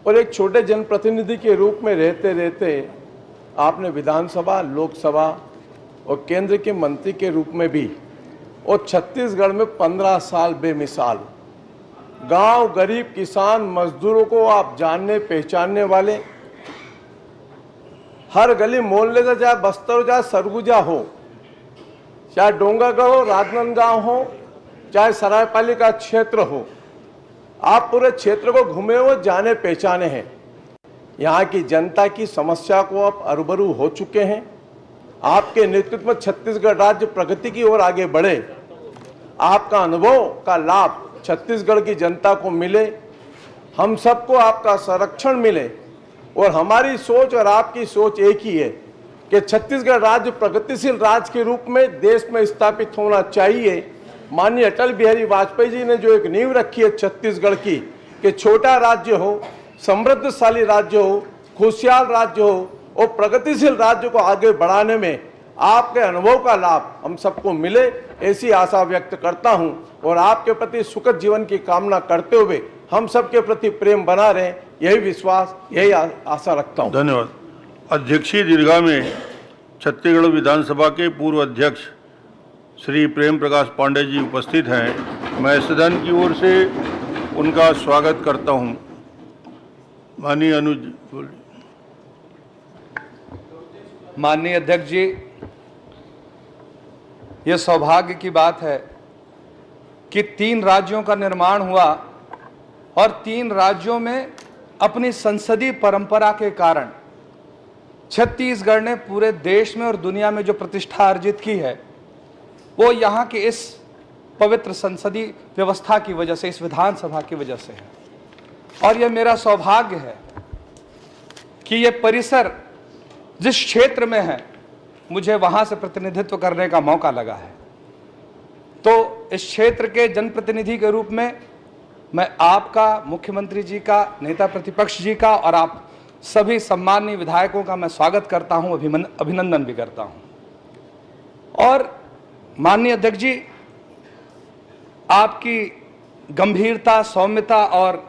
Speaker 7: और एक छोटे जनप्रतिनिधि के रूप में रहते रहते आपने विधानसभा, लोकसभा और केंद्र के मंत्री के रूप में भी, और छत्तीसगढ़ में 15 साल बेमिसाल, गांव, गरीब, किसान, मजदूरों को आप जानने पहचानने वाले, हर गली मोहल्ले से, चाहे बस्तर हो, चाहे सरगुजा हो, चाहे डोंगरगढ़ हो, राजनांदगांव हो, चाहे सरायपालिका क्षेत्र हो, आप पूरे क्षेत्र को घूमे हुए, जाने पहचाने हैं। यहाँ की जनता की समस्या को आप रूबरू हो चुके हैं। आपके नेतृत्व में छत्तीसगढ़ राज्य प्रगति की ओर आगे बढ़े। आपका अनुभव का लाभ छत्तीसगढ़ की जनता को मिले, हम सबको आपका संरक्षण मिले, और हमारी सोच और आपकी सोच एक ही है कि छत्तीसगढ़ राज्य प्रगतिशील राज्य के रूप में देश में स्थापित होना चाहिए। माननीय अटल बिहारी वाजपेयी जी ने जो एक नींव रखी है छत्तीसगढ़ की, कि छोटा राज्य हो, समृद्धशाली राज्य हो, खुशहाल राज्य हो, और प्रगतिशील राज्य को आगे बढ़ाने में आपके अनुभव का लाभ हम सबको मिले, ऐसी आशा व्यक्त करता हूं, और आपके प्रति सुखद जीवन की कामना करते हुए हम सबके प्रति प्रेम बना रहे, यही विश्वास, यही आशा रखता हूं।
Speaker 14: धन्यवाद। अध्यक्षीय दीर्घा में छत्तीसगढ़ विधानसभा के पूर्व अध्यक्ष श्री प्रेम प्रकाश पांडे जी उपस्थित हैं। मैं सदन की ओर से उनका स्वागत करता हूं। माननीय अनुज।
Speaker 16: माननीय अध्यक्ष जी, ये सौभाग्य की बात है कि 3 राज्यों का निर्माण हुआ, और 3 राज्यों में अपनी संसदीय परंपरा के कारण छत्तीसगढ़ ने पूरे देश में और दुनिया में जो प्रतिष्ठा अर्जित की है, वो यहाँ के इस पवित्र संसदीय व्यवस्था की वजह से, इस विधानसभा की वजह से है। और यह मेरा सौभाग्य है कि ये परिसर जिस क्षेत्र में है, मुझे वहां से प्रतिनिधित्व करने का मौका लगा है। तो इस क्षेत्र के जनप्रतिनिधि के रूप में मैं आपका, मुख्यमंत्री जी का, नेता प्रतिपक्ष जी का, और आप सभी सम्माननीय विधायकों का मैं स्वागत करता हूं, अभिनंदन भी करता हूं। और माननीय अध्यक्ष जी, आपकी गंभीरता, सौम्यता और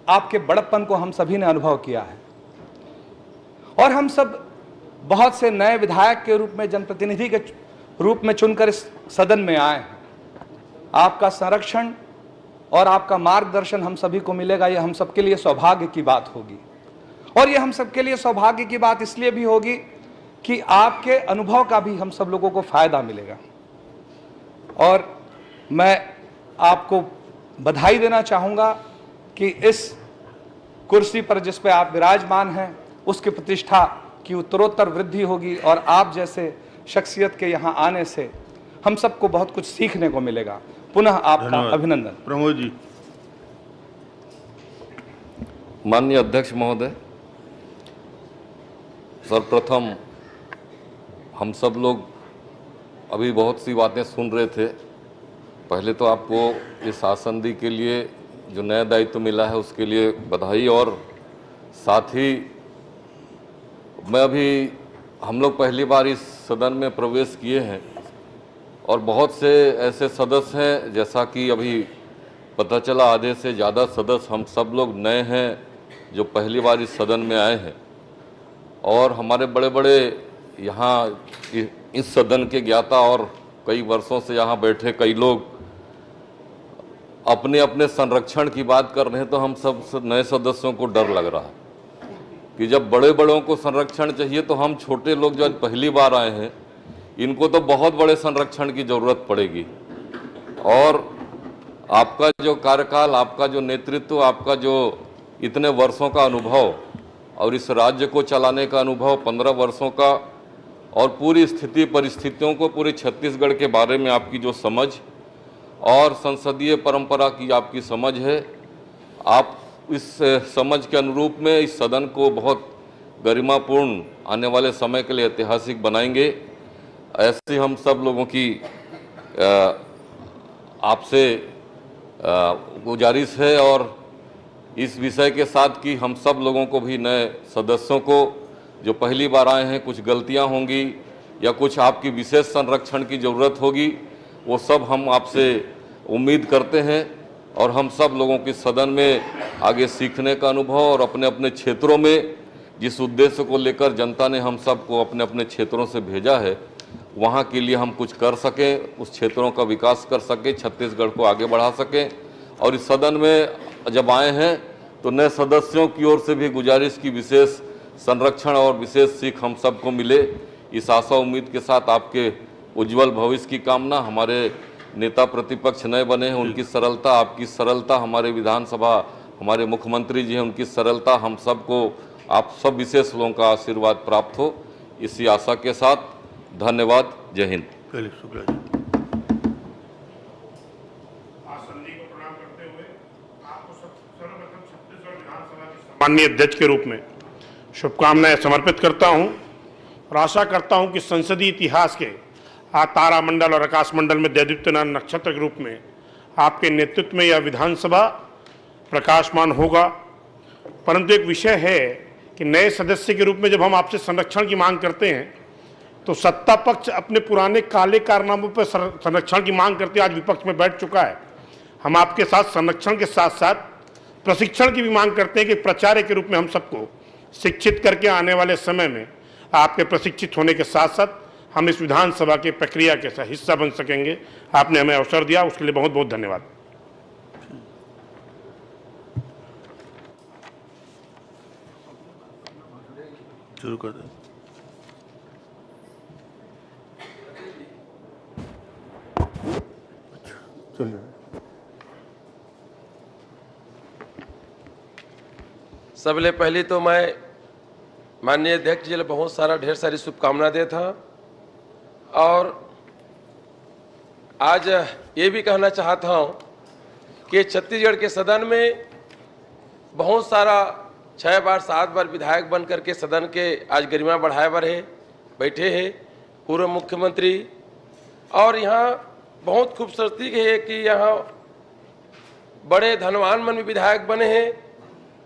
Speaker 16: आपके बड़प्पन को हम सभी ने अनुभव किया है, और हम सब बहुत से नए विधायक के रूप में, जनप्रतिनिधि के रूप में चुनकर इस सदन में आए हैं। आपका संरक्षण और आपका मार्गदर्शन हम सभी को मिलेगा, ये हम सबके लिए सौभाग्य की बात होगी। और ये हम सबके लिए सौभाग्य की बात इसलिए भी होगी कि आपके अनुभव का भी हम सब लोगों को फायदा मिलेगा। और मैं आपको बधाई देना चाहूंगा कि इस कुर्सी पर जिस पे आप विराजमान हैं उसकी प्रतिष्ठा की उत्तरोत्तर वृद्धि होगी और आप जैसे शख्सियत के यहाँ आने से हम सबको बहुत कुछ सीखने को मिलेगा। पुनः आपका अभिनंदन।
Speaker 14: प्रमोद जी।
Speaker 8: माननीय अध्यक्ष महोदय, सर्वप्रथम हम सब लोग अभी बहुत सी बातें सुन रहे थे। पहले तो आपको इस आसंदी के लिए जो नया दायित्व मिला है उसके लिए बधाई, और साथ ही हम लोग पहली बार इस सदन में प्रवेश किए हैं और बहुत से ऐसे सदस्य हैं, जैसा कि अभी पता चला आधे से ज़्यादा सदस्य हम सब लोग नए हैं जो पहली बार इस सदन में आए हैं। और हमारे बड़े बड़े यहाँ इस सदन के ज्ञाता और कई वर्षों से यहाँ बैठे कई लोग अपने अपने संरक्षण की बात कर रहे हैं, तो हम सब नए सदस्यों को डर लग रहा है कि जब बड़े बड़ों को संरक्षण चाहिए तो हम छोटे लोग जो आज पहली बार आए हैं इनको तो बहुत बड़े संरक्षण की ज़रूरत पड़ेगी। और आपका जो कार्यकाल, आपका जो नेतृत्व, आपका जो इतने वर्षों का अनुभव और इस राज्य को चलाने का अनुभव 15 वर्षों का, और पूरी स्थिति परिस्थितियों को, पूरे छत्तीसगढ़ के बारे में आपकी जो समझ और संसदीय परंपरा की आपकी समझ है, आप इस समझ के अनुरूप में इस सदन को बहुत गरिमापूर्ण आने वाले समय के लिए ऐतिहासिक बनाएंगे। ऐसी हम सब लोगों की आपसे गुजारिश है, और इस विषय के साथ कि हम सब लोगों को भी, नए सदस्यों को जो पहली बार आए हैं, कुछ गलतियां होंगी या कुछ आपकी विशेष संरक्षण की ज़रूरत होगी, वो सब हम आपसे उम्मीद करते हैं। और हम सब लोगों की सदन में आगे सीखने का अनुभव और अपने अपने क्षेत्रों में जिस उद्देश्य को लेकर जनता ने हम सबको अपने अपने क्षेत्रों से भेजा है, वहाँ के लिए हम कुछ कर सकें, उस क्षेत्रों का विकास कर सकें, छत्तीसगढ़ को आगे बढ़ा सकें। और इस सदन में जब आए हैं तो नए सदस्यों की ओर से भी गुजारिश की विशेष संरक्षण और विशेष सीख हम सबको मिले। इस आशा उम्मीद के साथ आपके उज्जवल भविष्य की कामना। हमारे नेता प्रतिपक्ष नए बने हैं, उनकी सरलता, आपकी सरलता, हमारे विधानसभा, हमारे मुख्यमंत्री जी हैं, उनकी सरलता, हम सबको आप सब विशेष लोगों का आशीर्वाद प्राप्त हो, इसी आशा के साथ धन्यवाद। जय हिंद।
Speaker 6: माननीय अध्यक्ष के रूप में शुभकामनाएं समर्पित करता हूं और आशा करता हूं कि संसदीय इतिहास के तारा मंडल और आकाश मंडल में दैदीप्यमान नक्षत्र के रूप में आपके नेतृत्व में यह विधानसभा प्रकाशमान होगा। परंतु एक विषय है कि नए सदस्य के रूप में जब हम आपसे संरक्षण की मांग करते हैं तो सत्ता पक्ष अपने पुराने काले कारनामों पर संरक्षण की मांग करते आज विपक्ष में बैठ चुका है। हम आपके साथ संरक्षण के साथ साथ प्रशिक्षण की भी मांग करते हैं कि प्राचार्य के रूप में हम सबको शिक्षित करके आने वाले समय में आपके प्रशिक्षित होने के साथ साथ हम इस विधानसभा के प्रक्रिया के हिस्सा बन सकेंगे। आपने हमें अवसर दिया, उसके लिए बहुत बहुत धन्यवाद।
Speaker 14: शुरू कर दें। चलिए।
Speaker 17: सबले पहली तो मैं माननीय अध्यक्ष जी बहुत सारा ढेर सारी शुभकामना देता और आज ये भी कहना चाहता हूँ कि छत्तीसगढ़ के सदन में बहुत सारा 6 बार 7 बार विधायक बन करके सदन के आज गरिमा बढ़ाए बर है बैठे हैं पूर्व मुख्यमंत्री। और यहाँ बहुत खूबसूरती है कि यहाँ बड़े धनवान मन भी विधायक बने हैं,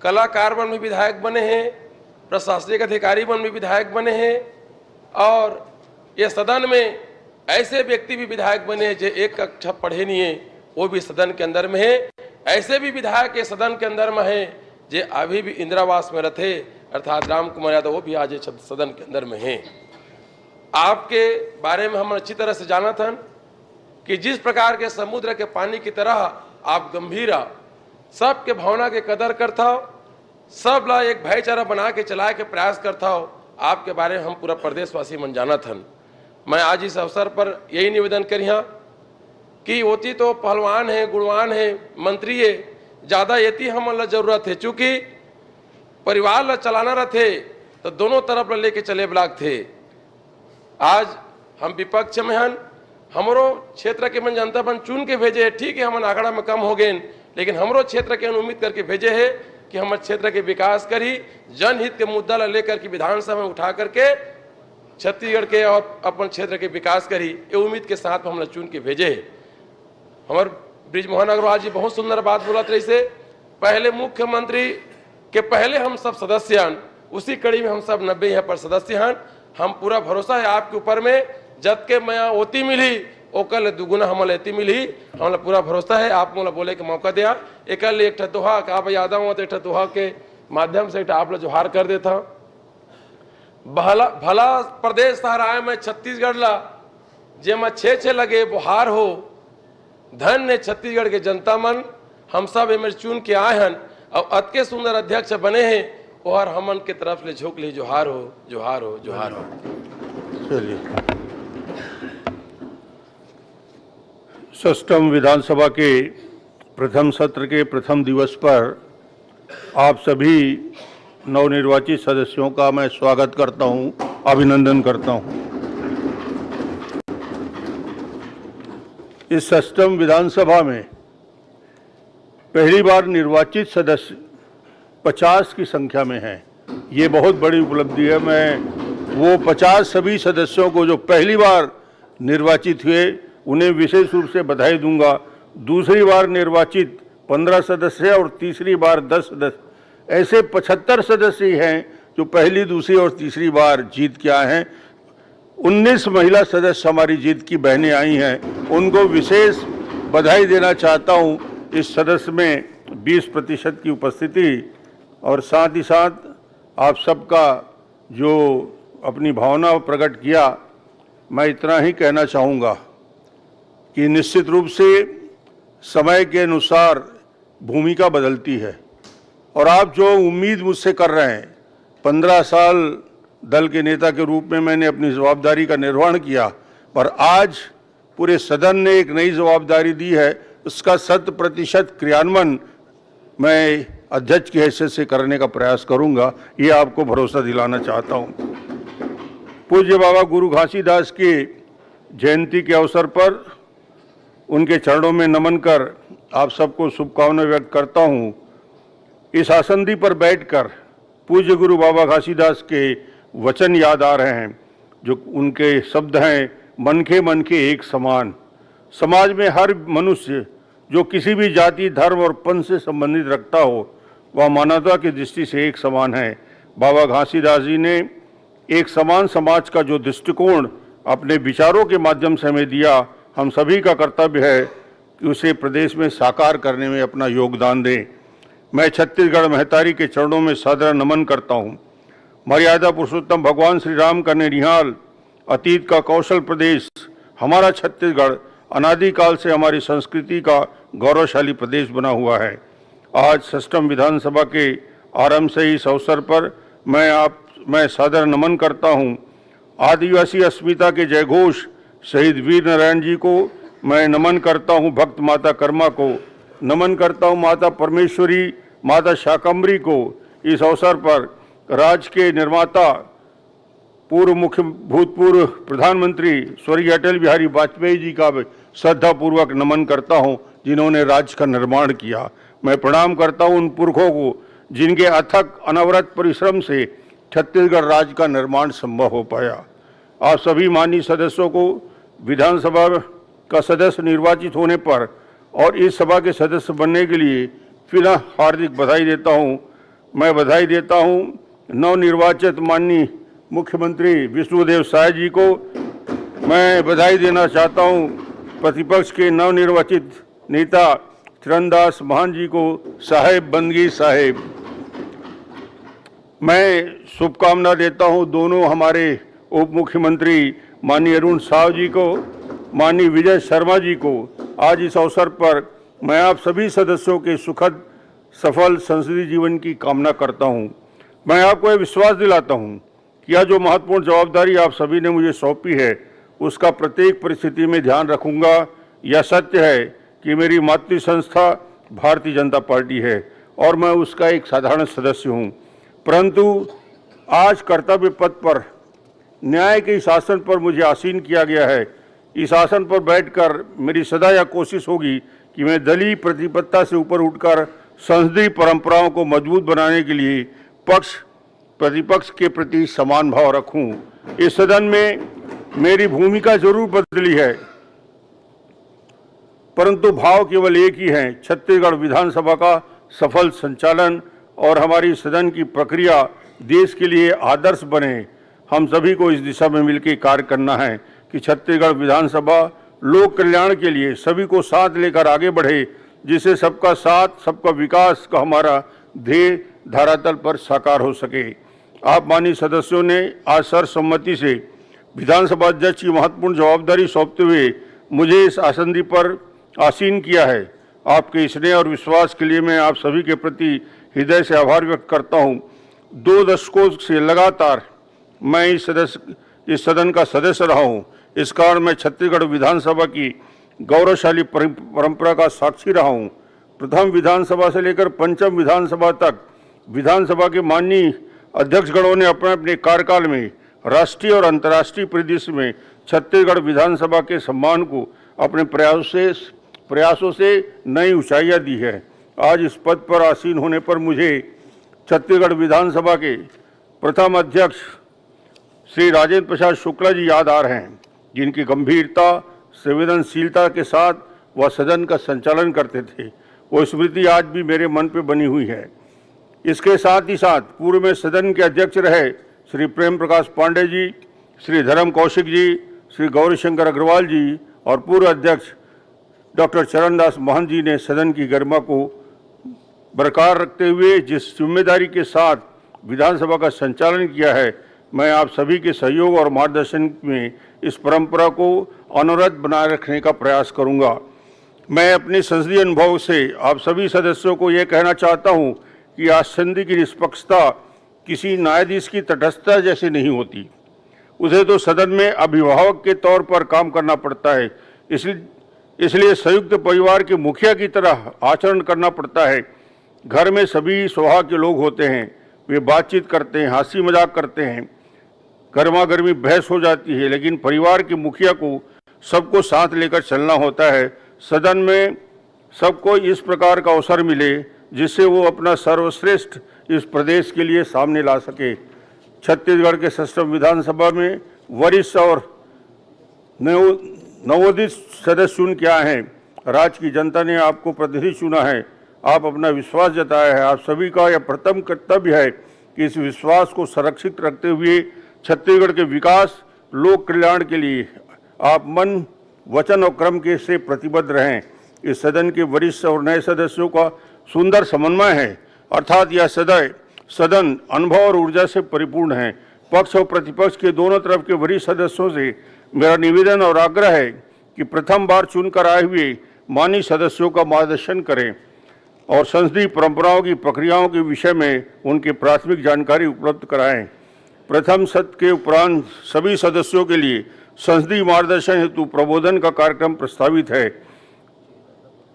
Speaker 17: कलाकार मन भी विधायक बने हैं, प्रशासनिक अधिकारी मन भी विधायक बने हैं और ये सदन में ऐसे व्यक्ति भी विधायक बने हैं जो एक कक्षा पढ़े नहीं है, वो भी सदन के अंदर में है। ऐसे भी विधायक ये सदन के अंदर में है जो अभी भी इंदिरावास में रहते अर्थात राम कुमार यादव, वो भी आज सदन के अंदर में हैं। आपके बारे में हम अच्छी तरह से जाना था कि जिस प्रकार के समुद्र के पानी की तरह आप गंभीरा, सबके भावना के कदर करता हो, सब ला एक भाईचारा बना के चलाए के प्रयास करता हो, आपके बारे में हम पूरा प्रदेशवासी मन जाना था। मैं आज इस अवसर पर यही निवेदन करिया कि होती तो पहलवान है, गुणवान है, मंत्री है, ज़्यादा येती हमला जरूरत है, चूँकि परिवार ला चलाना रहते तो दोनों तरफ ला लेके चले ब्लाक थे। आज हम विपक्ष में हन, हमरो क्षेत्र के मन जनता मन चुन के भेजे है, ठीक है हमन आंकड़ा में कम हो गए, लेकिन हमरो क्षेत्र के उम्मीद करके भेजे है कि हमारे क्षेत्र के विकास करी, जनहित के मुद्दा ला लेकर के विधानसभा में उठा करके छत्तीसगढ़ के और अपन क्षेत्र के विकास करी, ये उम्मीद के साथ हम चुन के भेजे है। हमारे ब्रिजमोहन अग्रवाल जी बहुत सुंदर बात बोलत रही से, पहले मुख्यमंत्री के पहले हम सब सदस्य हन, उसी कड़ी में हम सब 90 यहाँ पर सदस्य हन। हम पूरा भरोसा है आपके ऊपर में, जब के मैं ओती मिली ओकल दुगुना हमल एती मिली, हमला पूरा भरोसा है। आप मोला बोले के मौका दिया, एक दोहा का आप याद हो तो एक दोहा के माध्यम से आप लोग जोहार कर देता। भला भला प्रदेश सहाराए में छत्तीसगढ़ ला, जे में छे लगे बुहार हो, धन्य छत्तीसगढ़ के जनता मन, हम सब एम चुन के आए हन और अतके सुंदर अध्यक्ष बने हैं, और हमन के तरफ ले झोंक ली, जोहार हो, जोहार हो, जोहार हो।
Speaker 14: चलिए, षष्ठम विधानसभा के प्रथम सत्र के प्रथम दिवस पर आप सभी नवनिर्वाचित सदस्यों का मैं स्वागत करता हूं, अभिनंदन करता हूं। इस षष्ठम विधानसभा में पहली बार निर्वाचित सदस्य 50 की संख्या में हैं। ये बहुत बड़ी उपलब्धि है। मैं वो 50 सभी सदस्यों को जो पहली बार निर्वाचित हुए उन्हें विशेष रूप से बधाई दूंगा। दूसरी बार निर्वाचित 15 सदस्य और तीसरी बार 10 सदस्य, ऐसे 75 सदस्य हैं जो पहली, दूसरी और तीसरी बार जीत के आए हैं। 19 महिला सदस्य हमारी जीत की बहनें आई हैं, उनको विशेष बधाई देना चाहता हूं। इस सदस्य में 20% की उपस्थिति और साथ ही साथ आप सबका जो अपनी भावना प्रकट किया, मैं इतना ही कहना चाहूँगा कि निश्चित रूप से समय के अनुसार भूमिका बदलती है और आप जो उम्मीद मुझसे कर रहे हैं, 15 साल दल के नेता के रूप में मैंने अपनी जवाबदारी का निर्वहन किया, पर आज पूरे सदन ने एक नई जवाबदारी दी है, उसका 100% क्रियान्वयन मैं अध्यक्ष की हैसियत से करने का प्रयास करूंगा, ये आपको भरोसा दिलाना चाहता हूं। पूज्य बाबा गुरु घासीदास की जयंती के अवसर पर उनके चरणों में नमन कर आप सबको शुभकामनाएं व्यक्त करता हूं। इस आसंदी पर बैठकर पूज्य गुरु बाबा घासीदास के वचन याद आ रहे हैं, जो उनके शब्द हैं, मन के एक समान। समाज में हर मनुष्य जो किसी भी जाति, धर्म और पंथ से संबंधित रखता हो, वह मानवता की दृष्टि से एक समान है। बाबा घासीदास जी ने एक समान समाज का जो दृष्टिकोण अपने विचारों के माध्यम से हमें दिया, हम सभी का कर्तव्य है कि उसे प्रदेश में साकार करने में अपना योगदान दें। मैं छत्तीसगढ़ महतारी के चरणों में सादर नमन करता हूँ। मर्यादा पुरुषोत्तम भगवान श्री राम का निनिहाल, अतीत का कौशल प्रदेश हमारा छत्तीसगढ़ अनादिकाल से हमारी संस्कृति का गौरवशाली प्रदेश बना हुआ है। आज षष्ठम विधानसभा के आरंभ से इस अवसर पर मैं सादर नमन करता हूँ। आदिवासी अस्मिता के जयघोष शहीद वीर नारायण जी को मैं नमन करता हूँ। भक्त माता कर्मा को नमन करता हूँ। माता परमेश्वरी, माता शाकंभरी को इस अवसर पर राज्य के निर्माता, भूतपूर्व प्रधानमंत्री स्वर्गीय अटल बिहारी वाजपेयी जी का श्रद्धापूर्वक नमन करता हूं, जिन्होंने राज्य का निर्माण किया। मैं प्रणाम करता हूं उन पुरखों को जिनके अथक अनवरत परिश्रम से छत्तीसगढ़ राज्य का निर्माण संभव हो पाया। आप सभी माननीय सदस्यों को विधानसभा का सदस्य निर्वाचित होने पर और इस सभा के सदस्य बनने के लिए फिर हार्दिक बधाई देता हूं। मैं बधाई देता हूं नवनिर्वाचित माननीय मुख्यमंत्री विष्णुदेव साय जी को। मैं बधाई देना चाहता हूं प्रतिपक्ष के नवनिर्वाचित नेता चरणदास महान जी को। साहेब बंदगी साहेब। मैं शुभकामना देता हूं दोनों हमारे उप मुख्यमंत्री माननीय अरुण साव जी को, माननीय विजय शर्मा जी को। आज इस अवसर पर मैं आप सभी सदस्यों के सुखद सफल संसदीय जीवन की कामना करता हूं। मैं आपको यह विश्वास दिलाता हूं कि यह जो महत्वपूर्ण जवाबदारी आप सभी ने मुझे सौंपी है उसका प्रत्येक परिस्थिति में ध्यान रखूंगा। यह सत्य है कि मेरी मातृ संस्था भारतीय जनता पार्टी है और मैं उसका एक साधारण सदस्य हूं, परंतु आज कर्तव्य पथ पर न्याय के इस आसन पर मुझे आसीन किया गया है। इस आसन पर बैठकर मेरी सदा यह कोशिश होगी कि मैं दलीय प्रतिबद्धता से ऊपर उठकर संसदीय परंपराओं को मजबूत बनाने के लिए पक्ष प्रतिपक्ष के प्रति समान भाव रखूं। इस सदन में मेरी भूमिका जरूर बदली है, परंतु भाव केवल एक ही है, छत्तीसगढ़ विधानसभा का सफल संचालन और हमारी सदन की प्रक्रिया देश के लिए आदर्श बने। हम सभी को इस दिशा में मिलकर कार्य करना है कि छत्तीसगढ़ विधानसभा लोक कल्याण के लिए सभी को साथ लेकर आगे बढ़े, जिससे सबका साथ सबका विकास का हमारा ध्येय धरातल पर साकार हो सके। आप माननीय सदस्यों ने आज सर्वसम्मति से विधानसभा अध्यक्ष की महत्वपूर्ण जवाबदारी सौंपते हुए मुझे इस आसंदी पर आसीन किया है। आपके स्नेह और विश्वास के लिए मैं आप सभी के प्रति हृदय से आभार व्यक्त करता हूं। 2 दशकों से लगातार मैं इस सदन का सदस्य रहा हूं। इस कारण मैं छत्तीसगढ़ विधानसभा की गौरवशाली परंपरा का साक्षी रहा हूं। प्रथम विधानसभा से लेकर पंचम विधानसभा तक विधानसभा के माननीय अध्यक्षगणों ने अपने अपने कार्यकाल में राष्ट्रीय और अंतर्राष्ट्रीय परिदृश्य में छत्तीसगढ़ विधानसभा के सम्मान को अपने प्रयासों से नई ऊंचाइयां दी है। आज इस पद पर आसीन होने पर मुझे छत्तीसगढ़ विधानसभा के प्रथम अध्यक्ष श्री राजेंद्र प्रसाद शुक्ला जी याद आ रहे हैं, जिनकी गंभीरता संवेदनशीलता के साथ वह सदन का संचालन करते थे। वो स्मृति आज भी मेरे मन पे बनी हुई है। इसके साथ ही साथ पूर्व में सदन के अध्यक्ष रहे श्री प्रेम प्रकाश पांडे जी, श्री धर्म कौशिक जी, श्री गौरीशंकर अग्रवाल जी और पूर्व अध्यक्ष डॉक्टर चरणदास महंत जी ने सदन की गरिमा को बरकरार रखते हुए जिस जिम्मेदारी के साथ विधानसभा का संचालन किया है, मैं आप सभी के सहयोग और मार्गदर्शन में इस परंपरा को अनवरत बनाए रखने का प्रयास करूंगा। मैं अपने संसदीय अनुभव से आप सभी सदस्यों को यह कहना चाहता हूं कि आसंदी की निष्पक्षता किसी न्यायाधीश की तटस्थता जैसी नहीं होती। उसे तो सदन में अभिभावक के तौर पर काम करना पड़ता है, इसलिए संयुक्त परिवार के मुखिया की तरह आचरण करना पड़ता है। घर में सभी स्वभाव के लोग होते हैं, वे बातचीत करते हैं, हंसी मजाक करते हैं, गर्मा गर्मी बहस हो जाती है, लेकिन परिवार के मुखिया को सबको साथ लेकर चलना होता है। सदन में सबको इस प्रकार का अवसर मिले जिससे वो अपना सर्वश्रेष्ठ इस प्रदेश के लिए सामने ला सके। छत्तीसगढ़ के सष्टम विधानसभा में वरिष्ठ और नवोदित सदस्य चुन के आए हैं। राज्य की जनता ने आपको प्रतिनिधि चुना है, आप अपना विश्वास जताया है। आप सभी का यह प्रथम कर्तव्य है कि इस विश्वास को संरक्षित रखते हुए छत्तीसगढ़ के विकास लोक कल्याण के लिए आप मन वचन और क्रम के से प्रतिबद्ध रहें। इस सदन के वरिष्ठ और नए सदस्यों का सुंदर समन्वय है, अर्थात यह सदन अनुभव और ऊर्जा से परिपूर्ण है। पक्ष और प्रतिपक्ष के दोनों तरफ के वरिष्ठ सदस्यों से मेरा निवेदन और आग्रह है कि प्रथम बार चुनकर आए हुए माननीय सदस्यों का मार्गदर्शन करें और संसदीय परंपराओं की प्रक्रियाओं के विषय में उनकी प्राथमिक जानकारी उपलब्ध कराएं। प्रथम सत्र के उपरांत सभी सदस्यों के लिए संसदीय मार्गदर्शन हेतु प्रबोधन का कार्यक्रम प्रस्तावित है,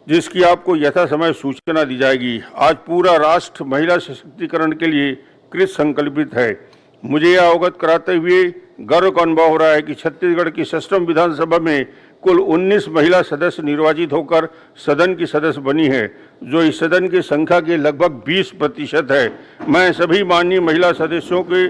Speaker 14: जिसकी आपको यथा समय सूचना दी जाएगी। आज पूरा राष्ट्र महिला सशक्तिकरण के लिए कृत संकल्पित है। मुझे यह अवगत कराते हुए गर्व का अनुभव हो रहा है कि छत्तीसगढ़ की सष्टम विधानसभा में कुल 19 महिला सदस्य निर्वाचित होकर सदन की सदस्य बनी है, जो इस सदन की संख्या के लगभग 20% है। मैं सभी माननीय महिला सदस्यों के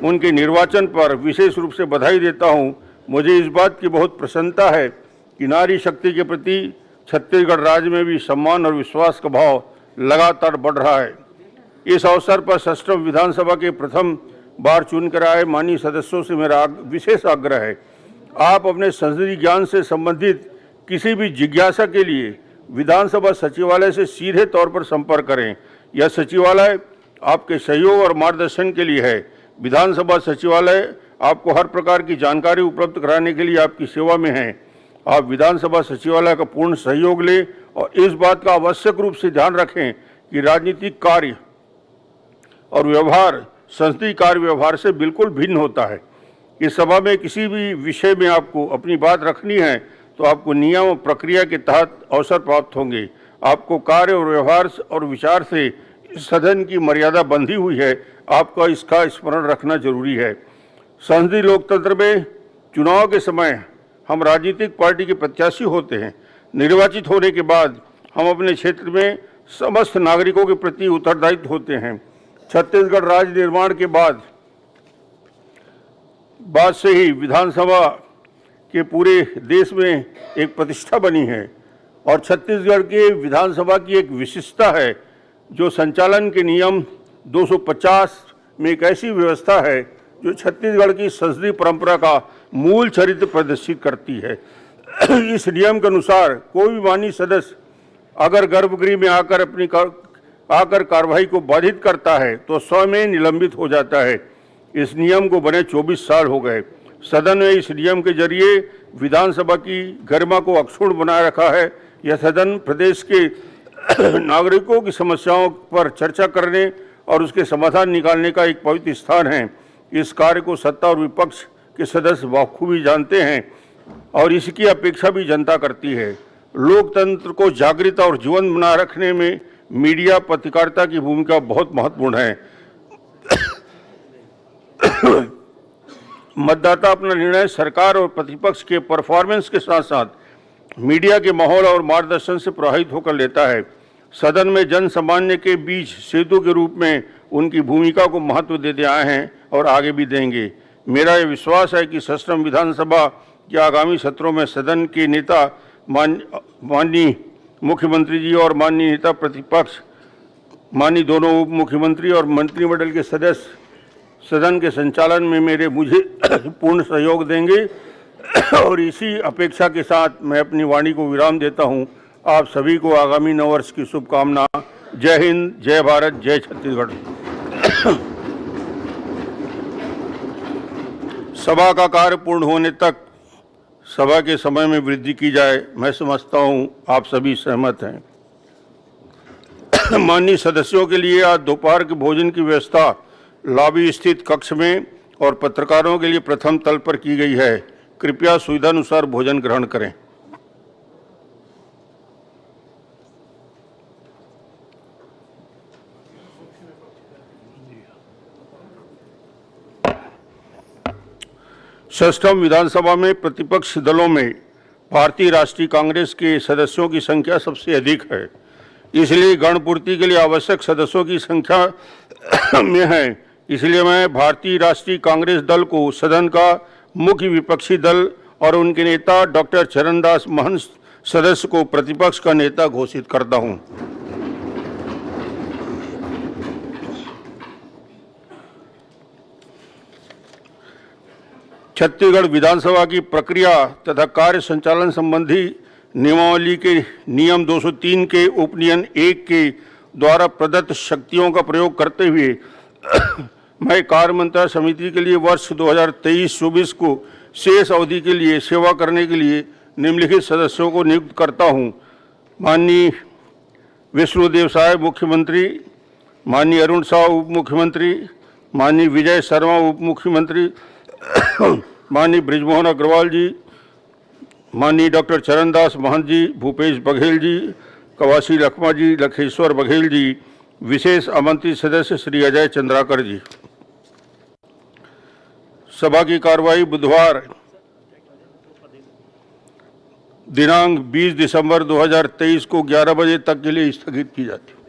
Speaker 14: उनके निर्वाचन पर विशेष रूप से बधाई देता हूं। मुझे इस बात की बहुत प्रसन्नता है कि नारी शक्ति के प्रति छत्तीसगढ़ राज्य में भी सम्मान और विश्वास का भाव लगातार बढ़ रहा है। इस अवसर पर सष्टम विधानसभा के प्रथम बार चुनकर आए माननीय सदस्यों से मेरा विशेष आग्रह है, आप अपने संसदीय ज्ञान से संबंधित किसी भी जिज्ञासा के लिए विधानसभा सचिवालय से सीधे तौर पर संपर्क करें। यह सचिवालय आपके सहयोग और मार्गदर्शन के लिए है। विधानसभा सचिवालय आपको हर प्रकार की जानकारी उपलब्ध कराने के लिए आपकी सेवा में है। आप विधानसभा सचिवालय का पूर्ण सहयोग लें और इस बात का आवश्यक रूप से ध्यान रखें कि राजनीतिक कार्य और व्यवहार संसदीय कार्य व्यवहार से बिल्कुल भिन्न होता है। इस सभा में किसी भी विषय में आपको अपनी बात रखनी है तो आपको नियम और प्रक्रिया के तहत अवसर प्राप्त होंगे। आपको कार्य और व्यवहार और विचार से इस सदन की मर्यादा बंधी हुई है, आपका इसका स्मरण रखना जरूरी है। संसदीय लोकतंत्र में चुनाव के समय हम राजनीतिक पार्टी के प्रत्याशी होते हैं। निर्वाचित होने के बाद हम अपने क्षेत्र में समस्त नागरिकों के प्रति उत्तरदायित्व होते हैं। छत्तीसगढ़ राज्य निर्माण के बाद से ही विधानसभा के पूरे देश में एक प्रतिष्ठा बनी है और छत्तीसगढ़ के विधानसभा की एक विशिष्टता है जो संचालन के नियम 250 में एक ऐसी व्यवस्था है जो छत्तीसगढ़ की संसदीय परंपरा का मूल चरित्र प्रदर्शित करती है। इस नियम के अनुसार कोई भी माननीय सदस्य अगर गर्भगृह में आकर कार्रवाई को बाधित करता है तो स्वयं निलंबित हो जाता है। इस नियम को बने 24 साल हो गए। सदन ने इस नियम के जरिए विधानसभा की गरिमा को अक्षुण्ण बनाए रखा है। यह सदन प्रदेश के नागरिकों की समस्याओं पर चर्चा करने और उसके समाधान निकालने का एक पवित्र स्थान है। इस कार्य को सत्ता और विपक्ष के सदस्य बखूबी जानते हैं और इसकी अपेक्षा भी जनता करती है। लोकतंत्र को जागृत और जीवंत बनाए रखने में मीडिया पत्रकारिता की भूमिका बहुत महत्वपूर्ण है। मतदाता अपना निर्णय सरकार और प्रतिपक्ष के परफॉर्मेंस के साथ साथ मीडिया के माहौल और मार्गदर्शन से प्रभावित होकर लेता है। सदन में जन सामान्य के बीच सेतु के रूप में उनकी भूमिका को महत्व देते आए हैं और आगे भी देंगे। मेरा यह विश्वास है कि सश्रम विधानसभा के आगामी सत्रों में सदन के नेता माननीय मुख्यमंत्री जी और माननीय नेता प्रतिपक्ष माननीय दोनों उप मुख्यमंत्री और मंत्रिमंडल के सदस्य सदन के संचालन में मुझे पूर्ण सहयोग देंगे और इसी अपेक्षा के साथ मैं अपनी वाणी को विराम देता हूं। आप सभी को आगामी नववर्ष की शुभकामना। जय हिंद, जय भारत, जय छत्तीसगढ़। सभा का कार्य पूर्ण होने तक सभा के समय में वृद्धि की जाए, मैं समझता हूं आप सभी सहमत हैं। माननीय सदस्यों के लिए आज दोपहर के भोजन की व्यवस्था लॉबी स्थित कक्ष में और पत्रकारों के लिए प्रथम तल पर की गई है। कृपया सुविधानुसार भोजन ग्रहण करें। षष्ठम विधानसभा में प्रतिपक्ष दलों में भारतीय राष्ट्रीय कांग्रेस के सदस्यों की संख्या सबसे अधिक है, इसलिए गणपूर्ति के लिए आवश्यक सदस्यों की संख्या में है। इसलिए मैं भारतीय राष्ट्रीय कांग्रेस दल को सदन का मुख्य विपक्षी दल और उनके नेता डॉक्टर चरणदास महंत सदस्य को प्रतिपक्ष का नेता घोषित करता हूं। छत्तीसगढ़ विधानसभा की प्रक्रिया तथा कार्य संचालन संबंधी नियमावली के नियम 203 के उपनियम 1 के द्वारा प्रदत्त शक्तियों का प्रयोग करते हुए मैं कार्य मंत्रणा समिति के लिए वर्ष 2023-24 को शेष अवधि के लिए सेवा करने के लिए निम्नलिखित सदस्यों को नियुक्त करता हूं। माननीय विष्णुदेव साय मुख्यमंत्री, माननीय अरुण साह उप मुख्यमंत्री, माननीय विजय शर्मा उप मुख्यमंत्री, माननीय बृजमोहन अग्रवाल जी, माननीय डॉक्टर चरणदास महंत जी, भूपेश बघेल जी, कवासी लखमा जी, लखेश्वर बघेल जी, विशेष आमंत्रित सदस्य श्री अजय चंद्राकर जी। सभा की कार्रवाई बुधवार दिनांक 20 दिसंबर 2023 को 11 बजे तक के लिए स्थगित की जाती है।